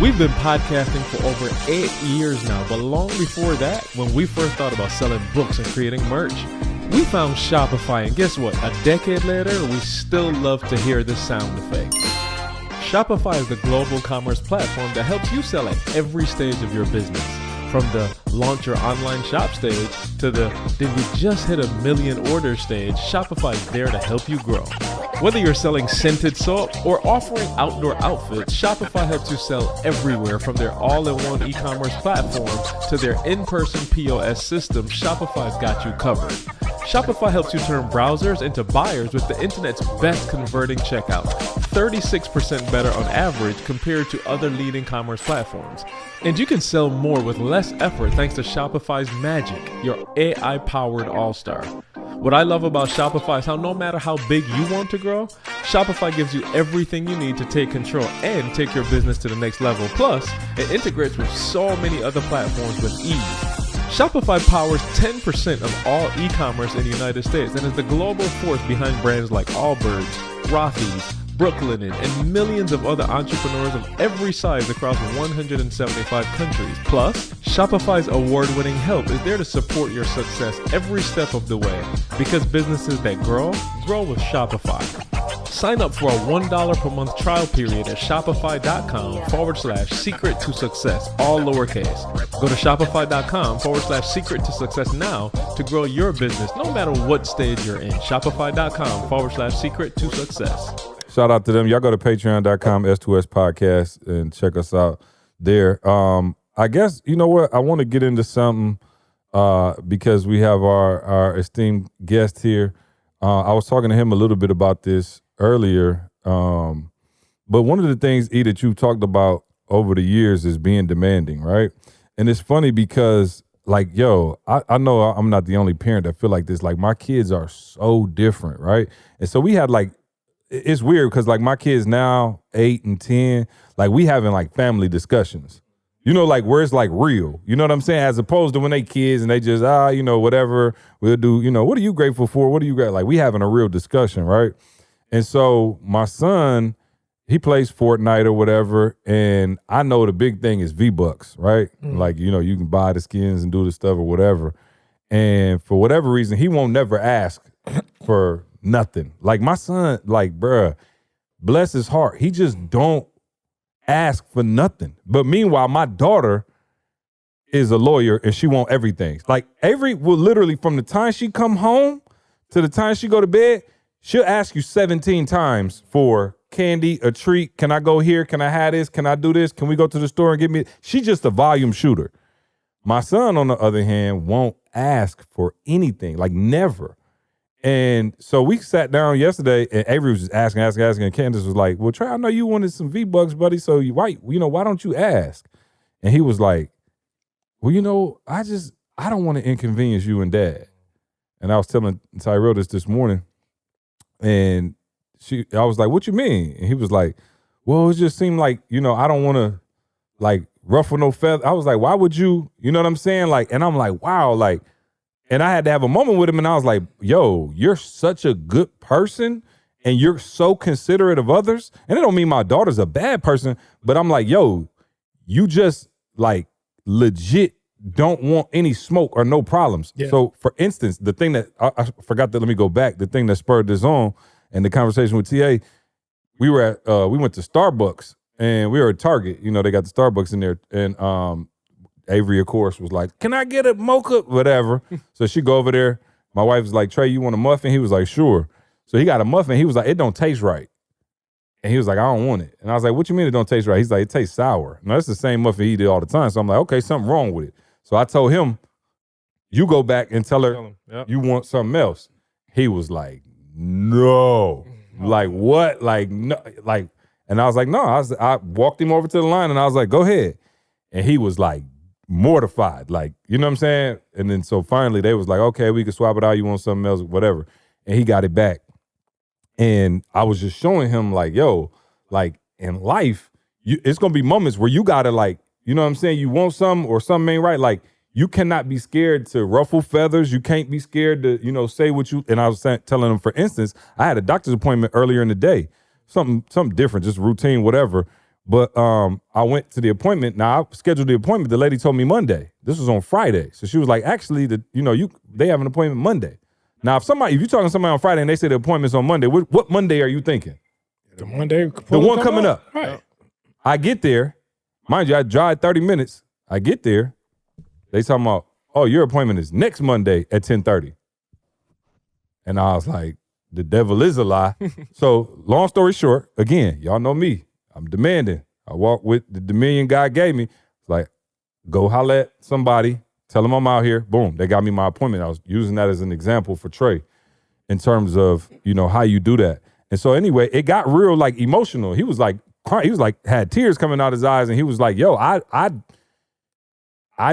We've been podcasting for over 8 years now, but long before that, when we first thought about selling books and creating merch, we found Shopify, and guess what? A decade later, we still love to hear this sound effect. Shopify is the global commerce platform that helps you sell at every stage of your business. From the launch your online shop stage to the did we just hit 1 million orders stage, Shopify is there to help you grow. Whether you're selling scented soap or offering outdoor outfits, Shopify helps you sell everywhere, from their all-in-one e-commerce platform to their in-person POS system. Shopify's got you covered. Shopify helps you turn browsers into buyers with the internet's best converting checkout, 36% better on average compared to other leading commerce platforms. And you can sell more with less effort thanks to Shopify's Magic, your AI-powered all-star. What I love about Shopify is how no matter how big you want to grow, Shopify gives you everything you need to take control and take your business to the next level. Plus, it integrates with so many other platforms with ease. Shopify powers 10% of all e-commerce in the United States and is the global force behind brands like Allbirds, Rothy's, Brooklinen, and millions of other entrepreneurs of every size across 175 countries. Plus, Shopify's award-winning help is there to support your success every step of the way, because businesses that grow with Shopify. Sign up for a $1 per month trial period at shopify.com/secret to success, all lowercase. Go to shopify.com/secret to success now to grow your business no matter what stage you're in. Shopify.com/secret to success. Shout out to them. Y'all go to patreon.com, S2S Podcast, and check us out there. I guess, you know what? I want to get into something because we have our esteemed guest here. I was talking to him a little bit about this earlier. But one of the things, E, that you've talked about over the years is being demanding, right? And it's funny because, like, yo, I know I'm not the only parent that feel like this. Like, my kids are so different, right? And so we had, like, it's weird because, like, my kids now, 8 and 10, like, we having, like, family discussions. You know, like, where it's, like, real. You know what I'm saying? As opposed to when they kids and they just, you know, whatever, we'll do, you know, what are you grateful for? What are you grateful? Like, we having a real discussion, right? And so my son, he plays Fortnite or whatever, and I know the big thing is V-Bucks, right? Like, you know, you can buy the skins and do the stuff or whatever. And for whatever reason, he won't never ask for nothing. Like, my son, like, bruh, bless his heart, he just don't ask for nothing. But meanwhile, my daughter is a lawyer and she want everything. Like, literally from the time she come home to the time she go to bed, she'll ask you 17 times for candy, a treat. Can I go here? Can I have this? Can I do this? Can we go to the store and get me? She's just a volume shooter. My son, on the other hand, won't ask for anything, like never. And so we sat down yesterday, and Avery was just asking, and Candace was like, well, Trey, I know you wanted some V-Bucks, buddy, so why don't you ask? And he was like, well, I don't want to inconvenience you and Dad. And I was telling Tyrell this morning, and I was like, what you mean? And he was like, well, it just seemed like, I don't want to, like, ruffle no feather. I was like, why would you, you know what I'm saying? Like, and I'm like, wow, like, and I had to have a moment with him, and I was like, yo, you're such a good person, and you're so considerate of others. And it don't mean my daughter's a bad person, but I'm like, yo, you just, like, legit don't want any smoke or no problems. Yeah. So, for instance, the thing that, I forgot that, let me go back, the thing that spurred this on, and the conversation with TA, we went to Starbucks, and we were at Target. They got the Starbucks in there, and Avery, of course, was like, can I get a mocha? Whatever. So she go over there. My wife was like, Trey, you want a muffin? He was like, sure. So he got a muffin. He was like, it don't taste right. And he was like, I don't want it. And I was like, what you mean it don't taste right? He's like, it tastes sour. Now, that's the same muffin he did all the time. So I'm like, okay, something wrong with it. So I told him, you go back and tell her you want something else. He was like, no. Like, what? Like, no. Like, and I was like, no. I walked him over to the line, and I was like, go ahead. And he was like, mortified, like, you know what I'm saying? And then so finally they was like, okay, we can swap it out. You want something else, whatever. And he got it back. And I was just showing him, like, yo, like, in life, it's going to be moments where you got to, like, you know what I'm saying? You want something or something ain't right. Like, you cannot be scared to ruffle feathers. You can't be scared to, say what you, and I was telling him, for instance, I had a doctor's appointment earlier in the day, something different, just routine, whatever. But I went to the appointment. Now, I scheduled the appointment. The lady told me Monday. This was on Friday. So she was like, actually, they have an appointment Monday. Now, if you're talking to somebody on Friday and they say the appointment's on Monday, what Monday are you thinking? The Monday. The one coming up. Right. I get there. Mind you, I drive 30 minutes. I get there. They talking about, oh, your appointment is next Monday at 10:30. And I was like, the devil is a lie. So long story short, again, y'all know me. I'm demanding. I walk with the Dominion God gave me. It's like, go holler at somebody, tell them I'm out here. Boom, they got me my appointment. I was using that as an example for Trey in terms of, how you do that. And so anyway, it got real, like, emotional. He was like crying. He was like, had tears coming out his eyes, and he was like, yo, I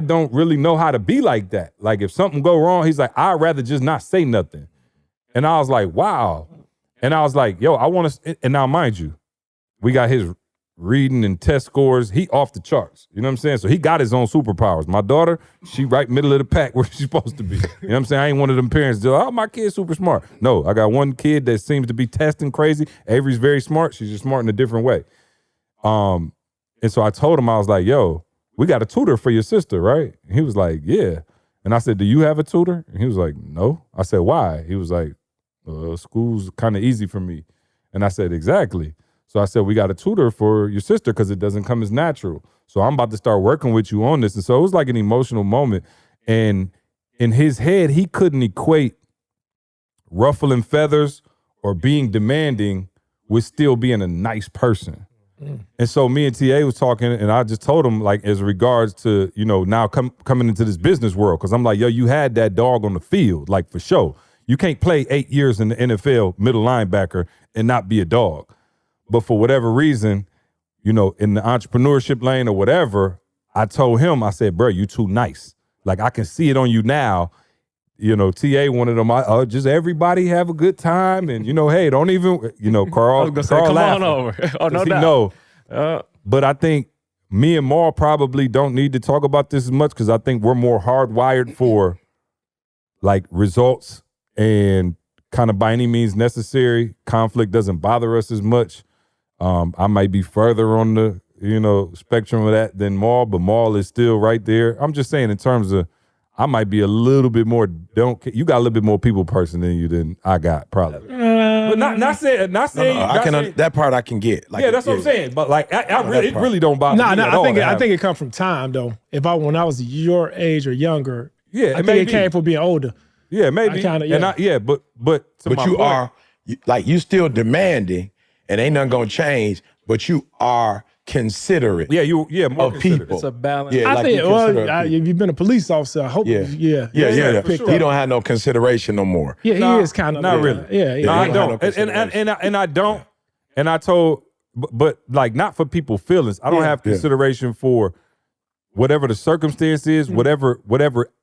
don't really know how to be like that. Like, if something go wrong, he's like, I'd rather just not say nothing. And I was like, wow. And I was like, yo, I want to, and now mind you, we got his reading and test scores. He off the charts. You know what I'm saying? So he got his own superpowers. My daughter, she right middle of the pack where she's supposed to be. You know what I'm saying? I ain't one of them parents that, oh, my kid's super smart. No, I got one kid that seems to be testing crazy. Avery's very smart. She's just smart in a different way. And so I told him, I was like, yo, we got a tutor for your sister, right? And he was like, yeah. And I said, do you have a tutor? And he was like, no. I said, why? He was like, school's kind of easy for me. And I said, exactly. So I said, we got a tutor for your sister because it doesn't come as natural. So I'm about to start working with you on this. And so it was like an emotional moment. And in his head, he couldn't equate ruffling feathers or being demanding with still being a nice person. And so me and TA was talking, and I just told him, like, as regards to, now coming into this business world, because I'm like, yo, you had that dog on the field, like, for sure. You can't play 8 years in the NFL middle linebacker and not be a dog. But for whatever reason, in the entrepreneurship lane or whatever, I told him, I said, bro, you too nice. Like, I can see it on you now. TA wanted them, just everybody have a good time. And, hey, don't even, Carl. I was going to say, come laughing, on over. Oh, no doubt. But I think me and Maul probably don't need to talk about this as much because I think we're more hardwired for, like, results and kind of by any means necessary. Conflict doesn't bother us as much. I might be further on the, spectrum of that than Maul, but Maul is still right there. I'm just saying in terms of, I might be a little bit more, you got a little bit more people person than I got, probably. But not saying, that part I can get. Like, yeah, that's what I'm saying. But like, it really don't bother me at all. I think it comes from time though. When I was your age or younger, I think it came from being older. Yeah, maybe. But you are you still demanding, and ain't nothing gonna change, but you are considerate. more of considerate. people. It's a balance. Yeah, I like think, you consider if people. you've been a police officer, I hope, Yeah. yeah, He don't have no consideration no more. Yeah, Nah, he is kind of. not really. Yeah, yeah. No, I you don't. don't have no And I don't. And I told, but like not for people's feelings. I don't have consideration for whatever the circumstance is, whatever.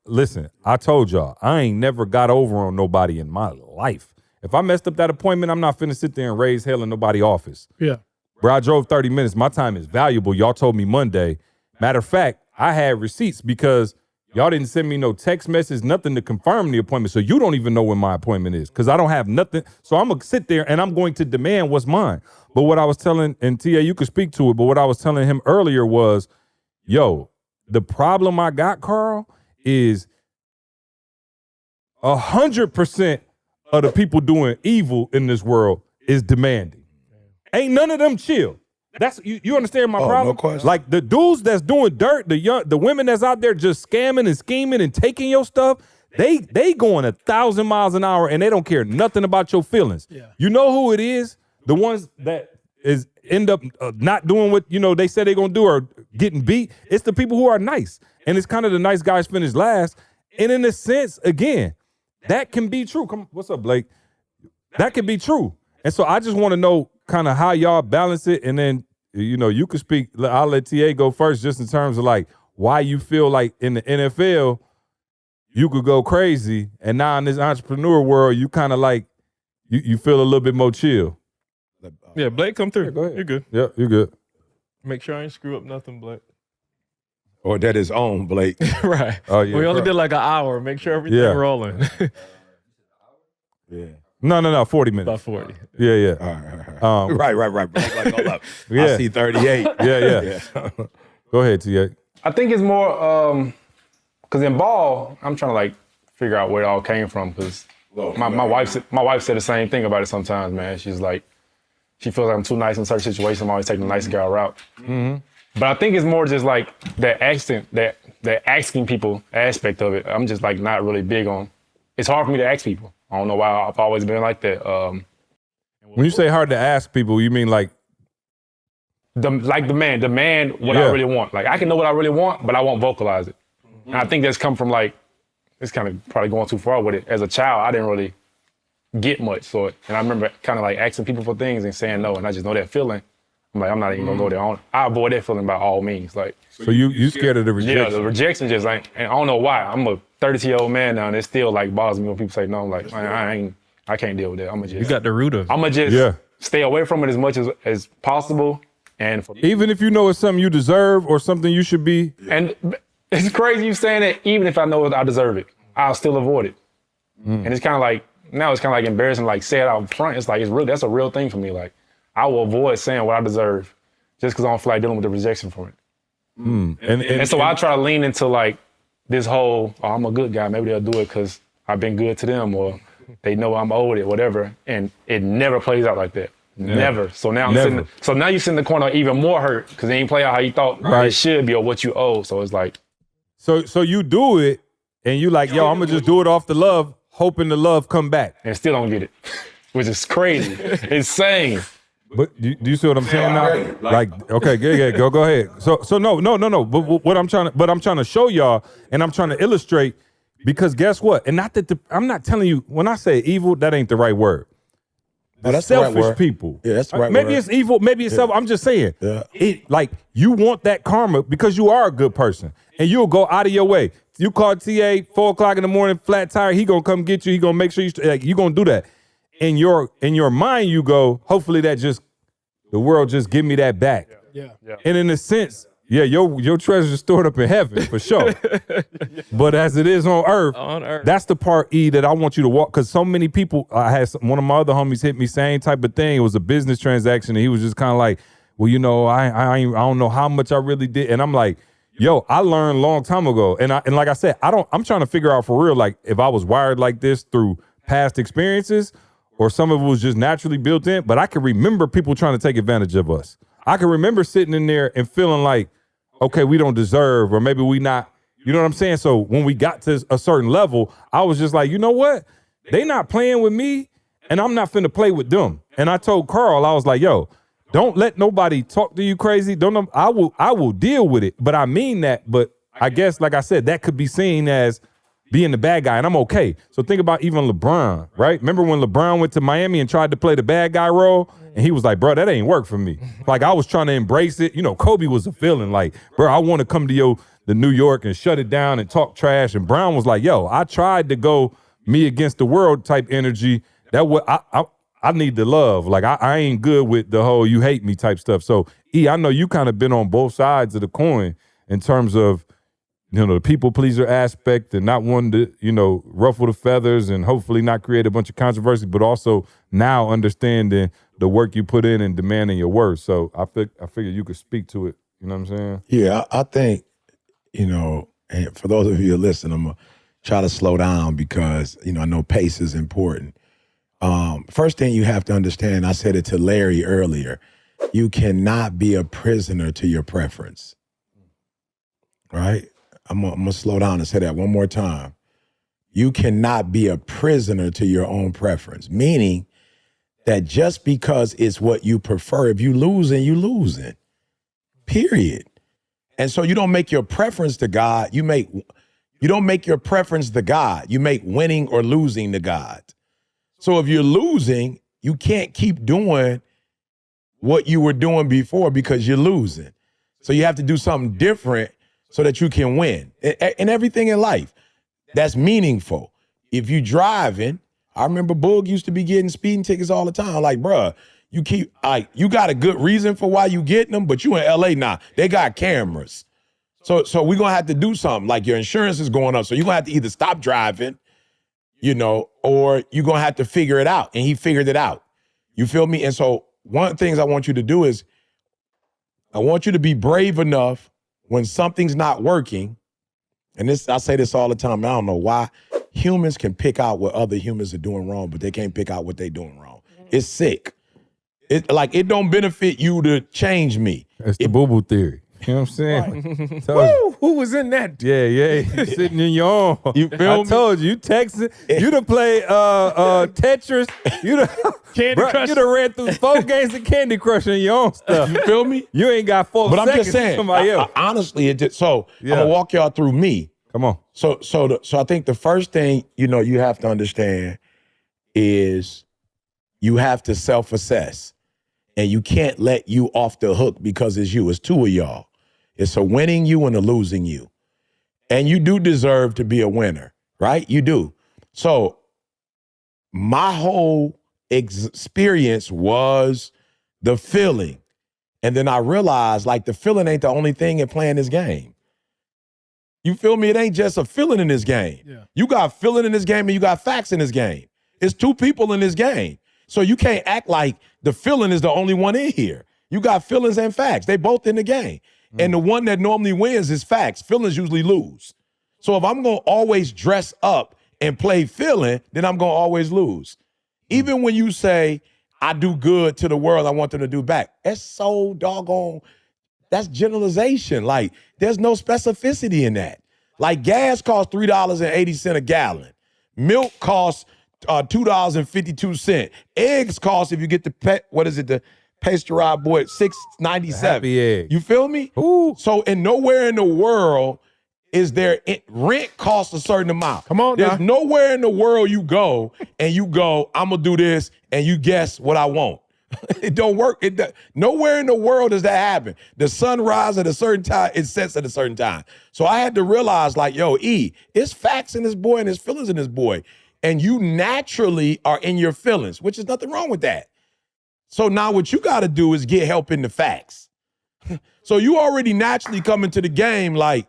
Listen, I told y'all, I ain't never got over on nobody in my life. If I messed up that appointment, I'm not finna sit there and raise hell in nobody's office. Yeah. Bro, I drove 30 minutes. My time is valuable. Y'all told me Monday. Matter of fact, I had receipts because y'all didn't send me no text message, nothing to confirm the appointment. So you don't even know when my appointment is because I don't have nothing. So I'm going to sit there and I'm going to demand what's mine. But what I was telling, and TA, you could speak to it, but what I was telling him earlier was, yo, the problem I got, Carl, is 100% of the people doing evil in this world is demanding. Ain't none of them chill. That's you understand my problem? No question. Like the dudes that's doing dirt, the women that's out there just scamming and scheming and taking your stuff, they going 1,000 miles an hour and they don't care nothing about your feelings. Yeah. You know who it is? The ones that end up not doing what they said they're gonna do or getting beat. It's the people who are nice, and it's kind of the nice guys finish last. And in a sense, again, that can be true. What's up, Blake? That can be true. And so I just want to know kind of how y'all balance it, and then you could speak. I'll let TA go first, just in terms of like why you feel like in the NFL you could go crazy, and now in this entrepreneur world you kind of like you feel a little bit more chill. Yeah, Blake, come through. Go ahead. You're good. Yeah, you're good. Make sure I ain't screw up nothing, Blake. Or that is on, Blake. Right. Oh yeah. We only did like an hour. Make sure everything rolling. Yeah. No, 40 minutes. About 40. Yeah. All right. Right. Like, hold up. Yeah. I see 38. Yeah. Go ahead, TA. I think it's more because in ball, I'm trying to like figure out where it all came from because my wife said the same thing about it sometimes, man. She's like, she feels like I'm too nice in certain situations. I'm always taking the nice girl route. Mm-hmm. But I think it's more just like that accent, that asking people aspect of it. I'm just like not really big on. It's hard for me to ask people. I don't know why I've always been like that. When you say hard to ask people, you mean like demand what I really want. Like I can know what I really want, but I won't vocalize it. Mm-hmm. And I think that's come from like, it's kind of probably going too far with it. As a child, I didn't really get much. So, and I remember kind of like asking people for things and saying no, and I just know that feeling. I'm like, I'm not even gonna go there. I avoid that feeling by all means. Like, so you scared of the rejection? Yeah, the rejection just ain't. And I don't know why. I'm a 32-year-old man now, and it still like bothers me when people say no. I'm like, I can't deal with that. You got the root of it. I'm gonna just stay away from it as much as possible. And even if you know it's something you deserve or something you should be. And it's crazy you saying that. Even if I know I deserve it, I'll still avoid it. And it's kind of like now it's kind of like embarrassing. Like say it out front. It's like it's real. That's a real thing for me. Like I will avoid saying what I deserve just because I don't feel like dealing with the rejection from it. And so I try to lean into like this whole, I'm a good guy. Maybe they'll do it because I've been good to them or they know I'm owed it, whatever. And it never plays out like that. Yeah. Never. So now now you sit in the corner even more hurt because it ain't play out how you thought it should be or what you owe. So it's like. So you do it and you like, yo, I'm going to just do it off the love, hoping the love come back. And still don't get it, which is crazy. Insane. But do you see what I'm saying now? Like, okay, go ahead. So no. But what I'm trying to show y'all, and I'm trying to illustrate, because guess what? And not that I'm not telling you when I say evil, that ain't the right word. That's selfish the right word. people. Yeah, that's the right maybe word. it's evil, maybe it's selfish. I'm just saying. Yeah. It like you want that karma because you are a good person, and you'll go out of your way. You call TA 4:00 in the morning, flat tire. He gonna come get you. He gonna make sure you gonna do that. In your mind, you go, hopefully the world just give me that back. Yeah. And in a sense, your treasure's stored up in heaven for sure. But as it is on earth, that's the part E that I want you to walk. Because so many people, I had one of my other homies hit me same type of thing. It was a business transaction, and he was just kind of like, well, I don't know how much I really did. And I'm like, yo, I learned a long time ago. And like I said, I'm trying to figure out for real, like if I was wired like this through past experiences, or some of it was just naturally built in, but I can remember people trying to take advantage of us. I can remember sitting in there and feeling like, okay, we don't deserve, or maybe we not, you know what I'm saying? So when we got to a certain level, I was just like, you know what? They not playing with me, and I'm not finna play with them. And I told Carl, I was like, yo, don't let nobody talk to you crazy. I will deal with it. But I mean that, but I guess, like I said, that could be seen as being the bad guy, and I'm okay. So think about even LeBron, right? Remember when LeBron went to Miami and tried to play the bad guy role? And he was like, bro, that ain't work for me. Like, I was trying to embrace it. You know, Kobe was a feeling like, bro, I want to come to the New York and shut it down and talk trash. And Brown was like, yo, I tried to go me against the world type energy. That what I need the love. Like, I ain't good with the whole you hate me type stuff. So, I know you kind of been on both sides of the coin in terms of, you know, the people pleaser aspect and not wanting to, you know, ruffle the feathers and hopefully not create a bunch of controversy, but also now understanding the work you put in and demanding your worth. So I figure you could speak to it. You know what I'm saying? Yeah, I think, you know, and for those of you who listen, I'm going to try to slow down because, you know, I know pace is important. First thing you have to understand, I said it to Larry earlier, you cannot be a prisoner to your preference, right? I'm gonna slow down and say that one more time. You cannot be a prisoner to your own preference, meaning that just because it's what you prefer, if you losing, you losing, period. And so you don't make your preference to God. You don't make your preference to God. You make winning or losing to God. So if you're losing, you can't keep doing what you were doing before because you're losing. So you have to do something different so that you can win. And everything in life that's meaningful. If you driving, I remember Boog used to be getting speeding tickets all the time. Like, bruh, you got a good reason for why you getting them, but you in LA now. They got cameras. So we're gonna have to do something. Like your insurance is going up. So you're gonna have to either stop driving, you know, or you're gonna have to figure it out. And he figured it out. You feel me? And so one of the things I want you to do is I want you to be brave enough when something's not working, and this I say this all the time, I don't know why, humans can pick out what other humans are doing wrong, but they can't pick out what they're doing wrong. It's sick. It don't benefit you to change me. That's the boo-boo theory. You know what I'm saying? Woo, who was in that? Yeah. Sitting in your own. You feel me? Told you texting. You done played Tetris. You done Candy Crush. You done ran through 4 games of Candy Crush in your own stuff. You feel me? You ain't got 4 But I'm seconds just saying, somebody else. honestly, I'm gonna walk y'all through me. Come on. So I think the first thing, you know, you have to understand is you have to self-assess. And you can't let you off the hook because it's you. It's 2 of y'all. It's a winning you and a losing you. And you do deserve to be a winner, right? You do. So my whole experience was the feeling. And then I realized, like, the feeling ain't the only thing in playing this game. You feel me? It ain't just a feeling in this game. Yeah. You got feeling in this game and you got facts in this game. It's 2 people in this game. So you can't act like the feeling is the only one in here. You got feelings and facts. They both in the game. And the one that normally wins is facts. Feelings usually lose. So if I'm going to always dress up and play feeling, then I'm going to always lose. Even when you say, I do good to the world, I want them to do back. That's so doggone, that's generalization. Like, there's no specificity in that. Like, gas costs $3.80 a gallon. Milk costs $2.52. Eggs cost, if you get the pasteurized boy, $6.97. Happy egg. You feel me? Ooh. So, and nowhere in the world is there rent costs a certain amount. Come on, There's now. nowhere in the world you go and you go, I'm gonna do this, and you guess what I want. It don't work. Nowhere in the world does that happen. The sun rises at a certain time, it sets at a certain time. So I had to realize, like, yo, it's facts in this boy and there's feelings in this boy. And you naturally are in your feelings, which is nothing wrong with that. So now what you got to do is get help in the facts. So you already naturally come into the game like,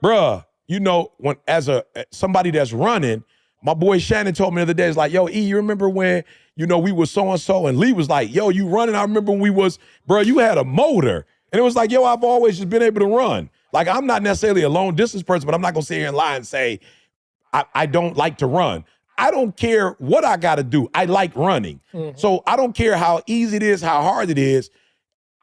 bruh, you know, when as somebody that's running, my boy Shannon told me the other day, it's like, yo, you remember when, you know, we was so-and-so, and Lee was like, yo, you running? I remember when we was, bro, you had a motor. And it was like, yo, I've always just been able to run. Like, I'm not necessarily a long distance person, but I'm not going to sit here and lie and say, I don't like to run. I don't care what I got to do. I like running. Mm-hmm. So I don't care how easy it is, how hard it is.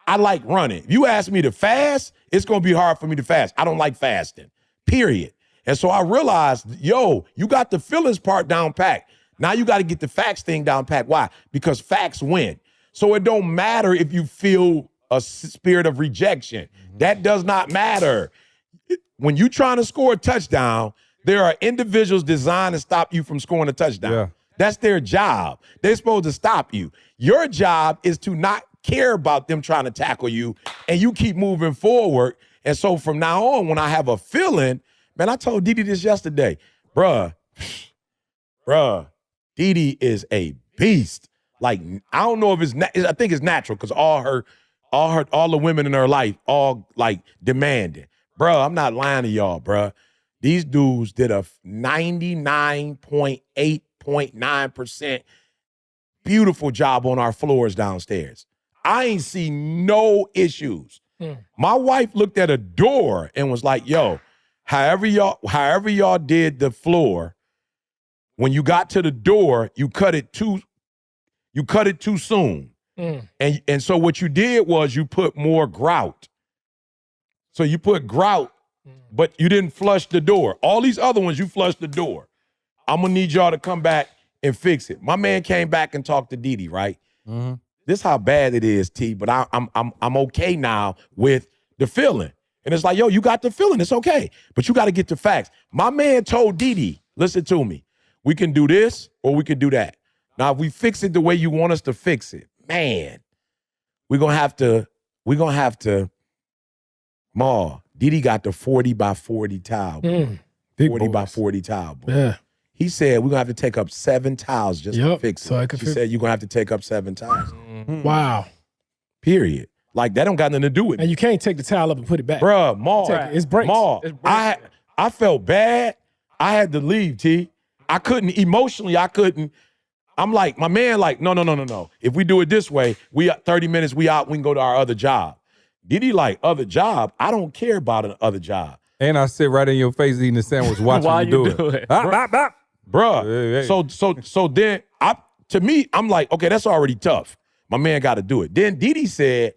I like running. If you ask me to fast, it's going to be hard for me to fast. I don't like fasting, period. And so I realized, yo, you got the feelings part down packed. Now you got to get the facts thing down pat. Why? Because facts win. So it don't matter if you feel a spirit of rejection. That does not matter. When you trying to score a touchdown, there are individuals designed to stop you from scoring a touchdown. Yeah. That's their job. They're supposed to stop you. Your job is to not care about them trying to tackle you, and you keep moving forward. And so from now on, when I have a feeling, man, I told Didi this yesterday, bruh, Didi is a beast. Like, I don't know if I think it's natural because all the women in her life, all like demanding. Bruh, I'm not lying to y'all, bruh. These dudes did a 99.8.9% beautiful job on our floors downstairs. I ain't see no issues. My wife looked at a door and was like, yo, however y'all did the floor, when you got to the door, you cut it too soon. And so what you did was you put more grout. So you put grout, but you didn't flush the door. All these other ones, you flushed the door. I'm gonna need y'all to come back and fix it. My man came back and talked to Didi, right? Mm-hmm. This is how bad it is, T. But I'm okay now with the feeling, and it's like, yo, you got the feeling. It's okay, but you got to get the facts. My man told Didi, listen to me. We can do this or we can do that. Now, if we fix it the way you want us to fix it, man, we're gonna have to. Ma, Didi got the 40 by 40 towel. 40 by 40 towel. Boy. Yeah. He said we're gonna have to take up 7 towels just to fix it. So she said you're gonna have to take up 7 towels. Wow. Period. Like, that don't got nothing to do with it. And you can't take the towel up and put it back. Bruh, Ma. It's breaks. Ma, I felt bad. I had to leave, T. I couldn't, emotionally, I couldn't. I'm like, my man, like, no. If we do it this way, 30 minutes, we out, we can go to our other job. Did he like other job? I don't care about an other job. And I sit right in your face eating the sandwich watching you do it. Bruh. So then, to me, I'm like, okay, that's already tough. My man got to do it. Then Didi said,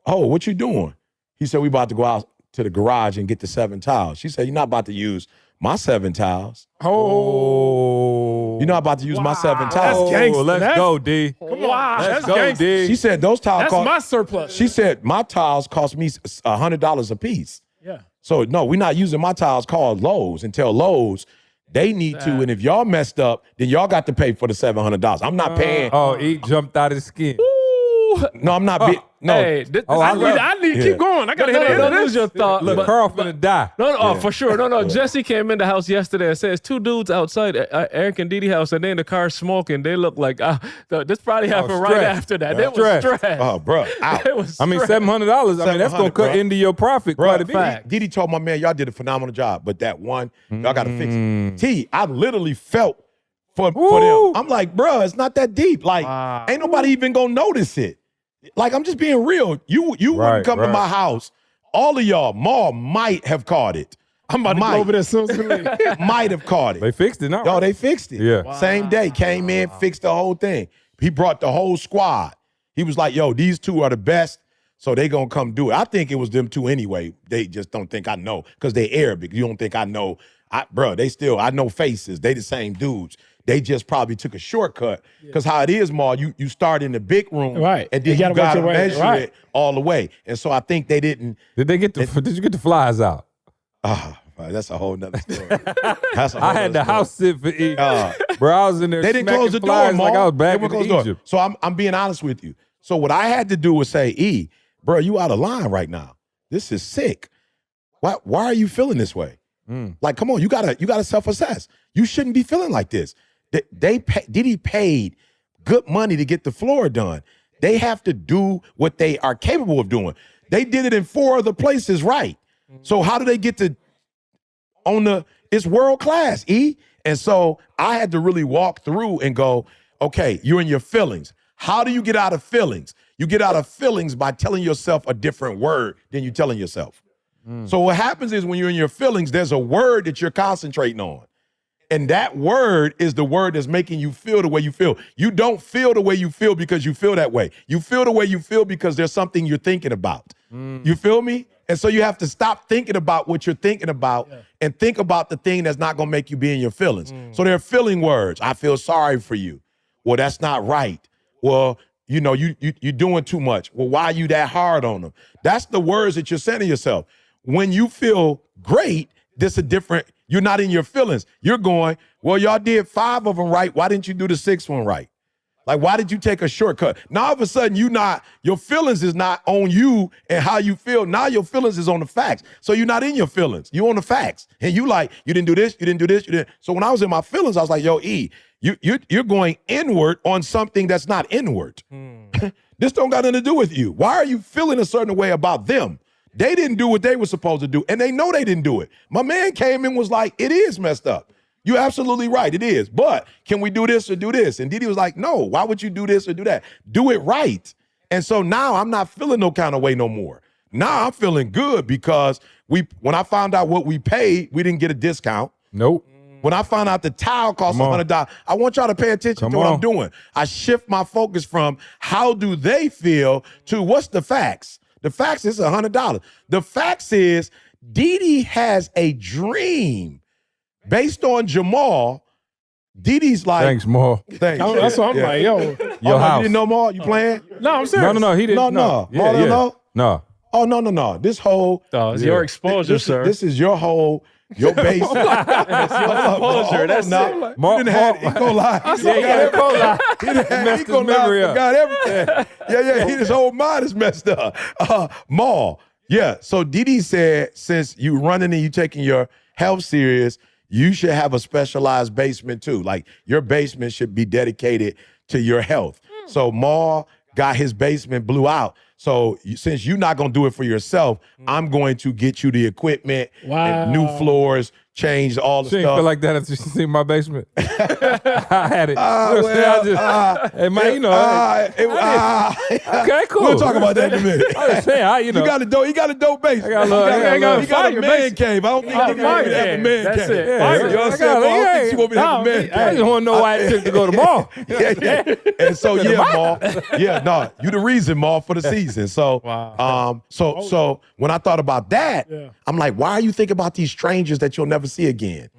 oh, what you doing? He said, we about to go out to the garage and get the 7 towels. She said, you're not about to use my 7 towels. Oh. You're not about to use my 7 towels. That's gangsta. Let's go, D. Come on. Let's go, D. She said, those towels That's my surplus. She said, my towels cost me $100 a piece. Yeah. So, no, we're not using my towels called Lowe's. And tell Lowe's they need to. And if y'all messed up, then y'all got to pay for the $700. I'm not paying. E jumped out of his skin. No, I'm not. No. Hey, I need to keep going. I got to hear that. Don't lose your thought. Look, Carl finna die. No, for sure. No. Jesse came in the house yesterday and says 2 dudes outside Eric and Didi house, and they in the car smoking. They look like this probably happened right after that. They was stressed. Oh, bro. I mean, $700. I mean, that's gonna cut into your profit quite a bit. Didi told my man, y'all did a phenomenal job, but that one, y'all got to fix it. T, I literally felt for them. I'm like, bro, it's not that deep. Like, ain't nobody even gonna notice it. Like, I'm just being real. You wouldn't come to my house. All of y'all, Ma might have caught it. I'm about to go over there soon as we leave. Might have caught it. They fixed it now. Yo, they fixed it. Yeah. Same day, came in, fixed the whole thing. He brought the whole squad. He was like, yo, these 2 are the best, so they gonna come do it. I think it was them 2 anyway. They just don't think I know, because they Arabic. You don't think I know. I know faces. They the same dudes. They just probably took a shortcut, because how it is, Ma, you start in the big room, right, and then you gotta measure it all the way. And so I think they didn't. Did you get the flies out? That's a whole nother story. I had the house sit for E. Bro, I was in there. They didn't close the door, Ma. Like I was back in Egypt. So I'm being honest with you. So what I had to do was say, E, bro, you out of line right now. This is sick. Why are you feeling this way? Like, come on, you gotta self-assess. You shouldn't be feeling like this. Didi paid good money to get the floor done. They have to do what they are capable of doing. They did it in 4 other places, right? So how do they get to it's world class, E? And so I had to really walk through and go, okay, you're in your feelings. How do you get out of feelings? You get out of feelings by telling yourself a different word than you're telling yourself. So what happens is, when you're in your feelings, there's a word that you're concentrating on. And that word is the word that's making you feel the way you feel. You don't feel the way you feel because you feel that way. You feel the way you feel because there's something you're thinking about. You feel me? And so you have to stop thinking about what you're thinking about and think about the thing that's not going to make you be in your feelings. So they're feeling words. I feel sorry for you. Well, that's not right. Well, you know, you're doing too much. Well, why are you that hard on them? That's the words that you're saying to yourself. When you feel great, this a different, you're not in your feelings. You're going, well, y'all did 5 of them right. Why didn't you do the 6th one right? Like, why did you take a shortcut? Now, all of a sudden, your feelings is not on you and how you feel. Now your feelings is on the facts. So you're not in your feelings. You're on the facts. And you like, you didn't do this, you didn't do this, you didn't. So when I was in my feelings, I was like, yo, E, you're going inward on something that's not inward. This don't got nothing to do with you. Why are you feeling a certain way about them? They didn't do what they were supposed to do, and they know they didn't do it. My man came in and was like, it is messed up. You're absolutely right, it is. But can we do this or do this? And Didi was like, no, why would you do this or do that? Do it right. And so now I'm not feeling no kind of way no more. Now I'm feeling good because when I found out what we paid, we didn't get a discount. Nope. When I found out the towel cost $100, I want y'all to pay attention to what I'm doing. I shift my focus from how do they feel to what's the facts. The facts is $100. The facts is Didi has a dream based on Jemal. Didi's like, thanks, Maul. Thanks. That's what I'm like, yo. Your house. You didn't know Maul? You playing? No, I'm serious. No, he didn't. No. Yeah, Maul don't know? No. Oh, no. This whole. It's your exposure, sir. This is your base. It's your exposure. That's now. it. You didn't have E. coli. Yeah, he got E. coli. He didn't have Messed E. his coli. memory up. Forgot everything. Yeah. His whole mind is messed up. Maul. Yeah. So Didi said, since you running and you taking your health serious, you should have a specialized basement too. Like your basement should be dedicated to your health. So Maul got his basement blew out. So since you're not going to do it for yourself, I'm going to get you the equipment, and new floors, change all the She stuff. didn't feel like that after she seen my basement. I had it. Hey, man, you know. Okay, cool. We'll talk about that in a minute. I was saying, He got a dope base. I got a little- He got a man cave. I don't think he can have a man That's cave. it. You know what I'm saying? I don't think she want me to have a man I cave. just want to know why it took to go to mall. Yeah. And so Maul. Yeah, no, you the reason, Maul, for the season. So, so when I thought about that, I'm like, why are you thinking about these strangers that you'll never see again?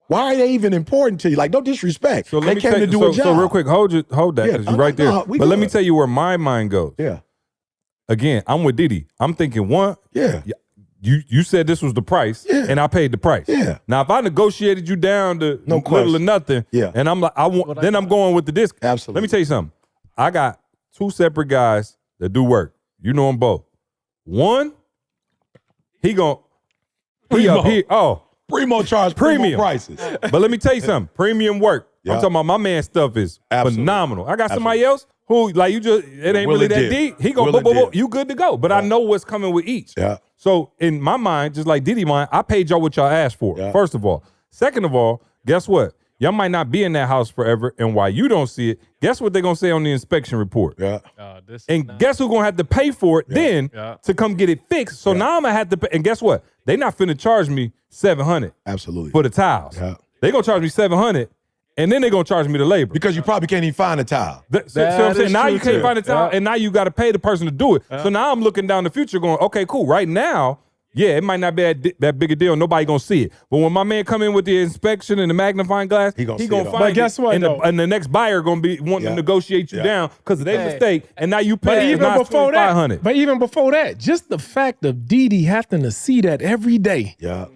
Why are they even important to you? Like, no disrespect. So they came to do a job. So real quick, hold that because you're right there. we But let me good. tell you where my mind goes. Yeah. Again, I'm with Didi. I'm thinking you said this was the price, and I paid the price. Yeah. Now, if I negotiated you down to No little question. or nothing, and I'm like, I'm going with the disc. Absolutely. Let me tell you something. I got 2 separate guys that do work. You know them both. One, Primo charge Premium. prices. But let me tell you something. Premium work. Yeah. I'm talking about my man stuff is phenomenal. I got somebody else who it ain't Will really it that did. deep. He go, Will it did. you good to go. But I know what's coming with each. Yeah. So in my mind, just like Didi mind, I paid y'all what y'all asked for, first of all. Second of all, guess what? Y'all might not be in that house forever, and while you don't see it, guess what they're going to say on the inspection report? Yeah. And guess who's going to have to pay for it then to come get it fixed? So now I'm going to have to pay. And guess what? They not finna charge me $700 Absolutely. for the tiles. Yeah. They going to charge me $700, and then they're going to charge me the labor. Because you probably can't even find a tile. So what I'm saying? is Now true you can't too. find a tile, and now you got to pay the person to do it. So now I'm looking down the future going, okay, cool. Right now, it might not be that big a deal. Nobody gonna see it. But when my man come in with the inspection and the magnifying glass, he gonna see it all. find But guess it, what, and the next buyer gonna be wanting to negotiate you down because of their mistake, and now you But pay even before that, $500. just the fact of Didi having to see that every day, Yeah.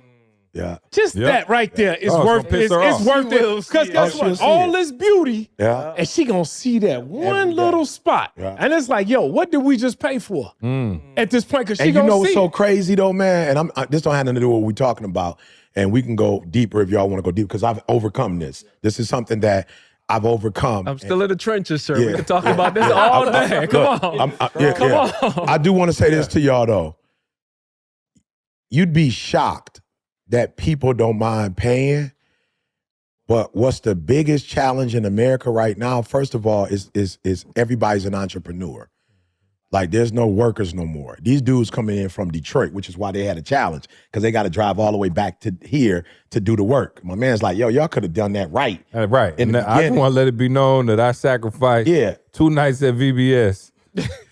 just that right there is Oh, it's worth gonna piss it's her off. worth it. Because guess she'll what? see All it. this beauty, Yeah. and she gonna see that one day. little spot, Yeah. and it's like, yo, what did we just pay for at this point? Because she And you gonna know see what's so it. crazy though, man? And this don't have nothing to do with what we're talking about. And we can go deeper if y'all want to go deep because I've overcome this. This is something that I've overcome. I'm still in the trenches, sir. Yeah. We can talk about this all day. Come on. Come on. I do want to say this to y'all though. You'd be shocked that people don't mind paying, but what's the biggest challenge in America right now? First of all, is everybody's an entrepreneur. Like there's no workers no more. These dudes coming in from Detroit, which is why they had a challenge because they got to drive all the way back to here to do the work. My man's like, yo, y'all could have done that right. Right. In And the I just beginning. want to let it be known that I sacrificed 2 nights at VBS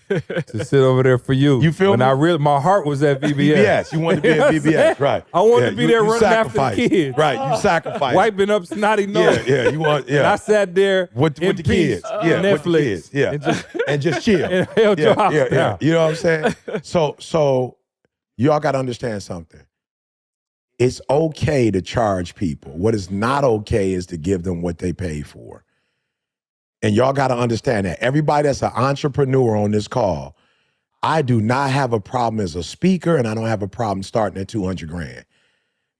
to sit over there for you. You feel when me? my heart was at VBS. VBS. You wanted to be at VBS, right? I wanted to be there you running after the sacrificed. kids. Right, you sacrificed. Wiping up snotty nose. Yeah, you want, And I sat there with the in kids. peace, Yeah, Netflix. with the kids. Yeah, and just chill. And held your house down. You know what I'm saying? So y'all got to understand something. It's okay to charge people. What is not okay is to give them what they pay for. And y'all got to understand that. Everybody that's an entrepreneur on this call, I do not have a problem as a speaker, and I don't have a problem starting at $200,000.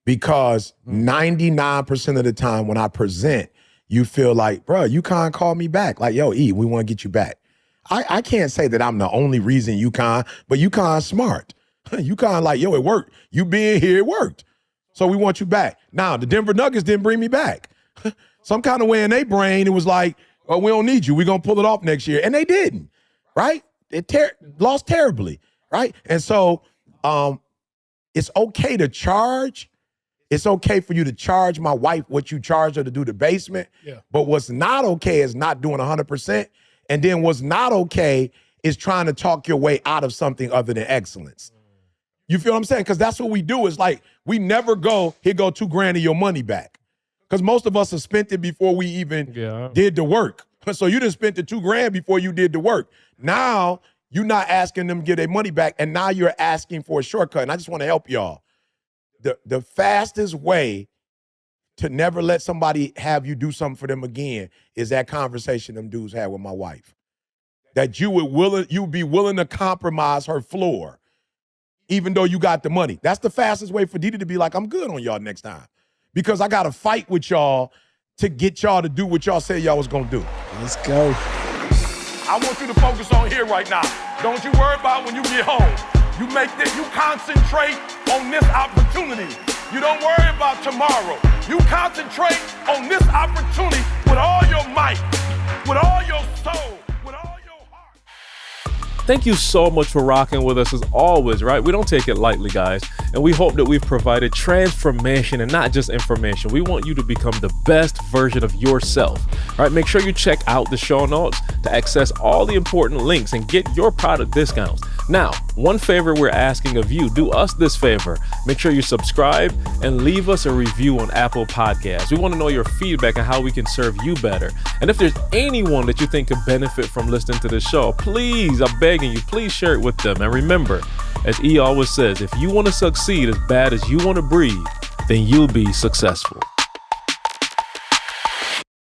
Because 99% of the time when I present, you feel like, bro, you can't call me back. Like, yo, E, we want to get you back. I can't say that I'm the only reason you can't, but you can't smart. You can't like, yo, it worked. You being here, it worked. So we want you back. Now, the Denver Nuggets didn't bring me back. Some kind of way in their brain, it was like, oh, we don't need you. We're going to pull it off next year. And they didn't, right? They lost terribly, right? And so it's okay to charge. It's okay for you to charge my wife what you charged her to do the basement. Yeah. But what's not okay is not doing 100%. And then what's not okay is trying to talk your way out of something other than excellence. You feel what I'm saying? Because that's what we do. It's like we never go, here go $2,000 of your money back. Because most of us have spent it before we even did the work. So you done spent the $2,000 before you did the work. Now you're not asking them to get their money back, and now you're asking for a shortcut. And I just want to help y'all. The fastest way to never let somebody have you do something for them again is that conversation them dudes had with my wife. That you would be willing to compromise her floor, even though you got the money. That's the fastest way for Didi to be like, I'm good on y'all next time. Because I got to fight with y'all to get y'all to do what y'all said y'all was going to do. Let's go. I want you to focus on here right now. Don't you worry about when you get home. You concentrate on this opportunity. You don't worry about tomorrow. You concentrate on this opportunity with all your might, with all your soul, with all your heart. Thank you so much for rocking with us as always, right? We don't take it lightly, guys. And we hope that we've provided transformation and not just information. We want you to become the best version of yourself, right? Make sure you check out the show notes to access all the important links and get your product discounts. Now, one favor we're asking of you, do us this favor. Make sure you subscribe and leave us a review on Apple Podcasts. We want to know your feedback on how we can serve you better. And if there's anyone that you think could benefit from listening to this show, please, I'm begging you, please share it with them. And remember, as E always says, if you want to succeed as bad as you want to breathe, then you'll be successful.